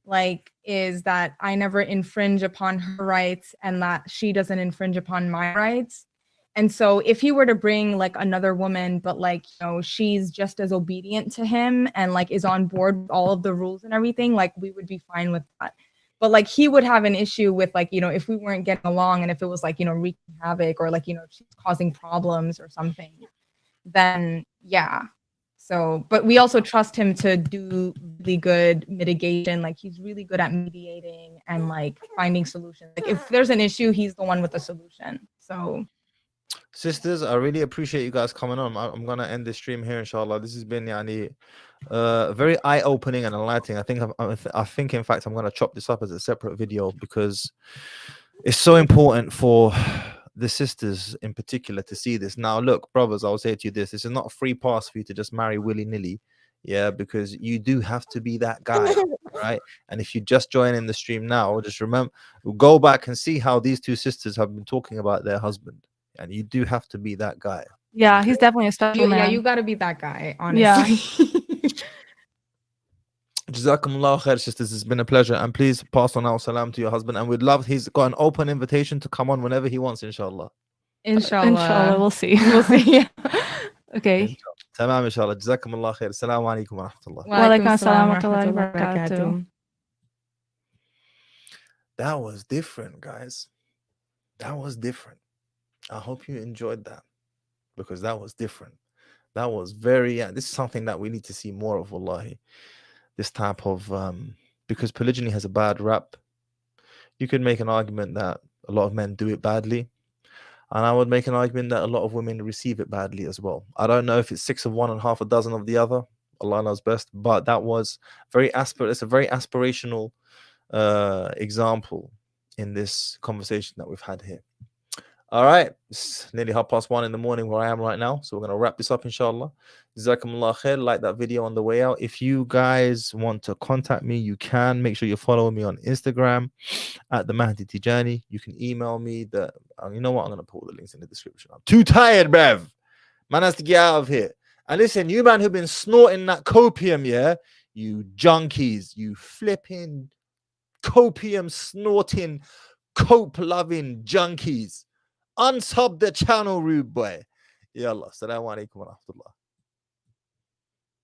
like is that I never infringe upon her rights and that she doesn't infringe upon my rights. And so if he were to bring like another woman, but like, you know, she's just as obedient to him and like is on board with all of the rules and everything, like we would be fine with that. But like he would have an issue with like, you know, if we weren't getting along and if it was like, you know, wreaking havoc or like, you know, she's causing problems or something, then yeah. So, but we also trust him to do really good mitigation. Like he's really good at mediating and like finding solutions. Like if there's an issue, he's the one with the solution. So, sisters, I really appreciate you guys coming on. I'm gonna end this stream here, inshallah. This has been very eye-opening and enlightening. I think in fact I'm gonna chop this up as a separate video because it's so important for the sisters in particular to see this. Now look, brothers, I'll say to you this is not a free pass for you to just marry willy-nilly, because you do have to be that guy, right? And if you just join in the stream now, just remember, go back and see how these 2 sisters have been talking about their husband, and you do have to be that guy. Yeah, he's definitely a special man. Yeah, you got to be that guy, honestly. Jazakumullah khair, sisters. It's been a pleasure, and please pass on our salam to your husband, and we'd love, he's got an open invitation to come on whenever he wants, inshallah. Inshallah. We'll see. We'll see. Okay. Tamam, inshallah. Jazakumullah khair. Assalamu alaikum wa rahmatullah. Wa alaikum assalam wa rahmatullahi wa barakatuh. That was different, guys. That was different. I hope you enjoyed that, because that was different. That was very, this is something that we need to see more of, wallahi. This type of, because polygyny has a bad rap. You could make an argument that a lot of men do it badly. And I would make an argument that a lot of women receive it badly as well. I don't know if it's 6 of one and half a dozen of the other. Allah knows best. But that was it's a very aspirational example in this conversation that we've had here. All right, it's nearly 1:30 in the morning where I am right now, so we're going to wrap this up, inshallah. Jazakumullah khair. Like that video on the way out. If you guys want to contact me, you can. Make sure you follow me on Instagram at the Mahdi Tijani. You can email me. You know what? I'm going to put all the links in the description. I'm too tired, bruv. Man has to get out of here. And listen, you man who've been snorting that copium, you junkies, you flipping copium snorting, cope loving junkies. Unsub the channel, rude boy. Yallah. Assalamu alaikum wa rahmatullah.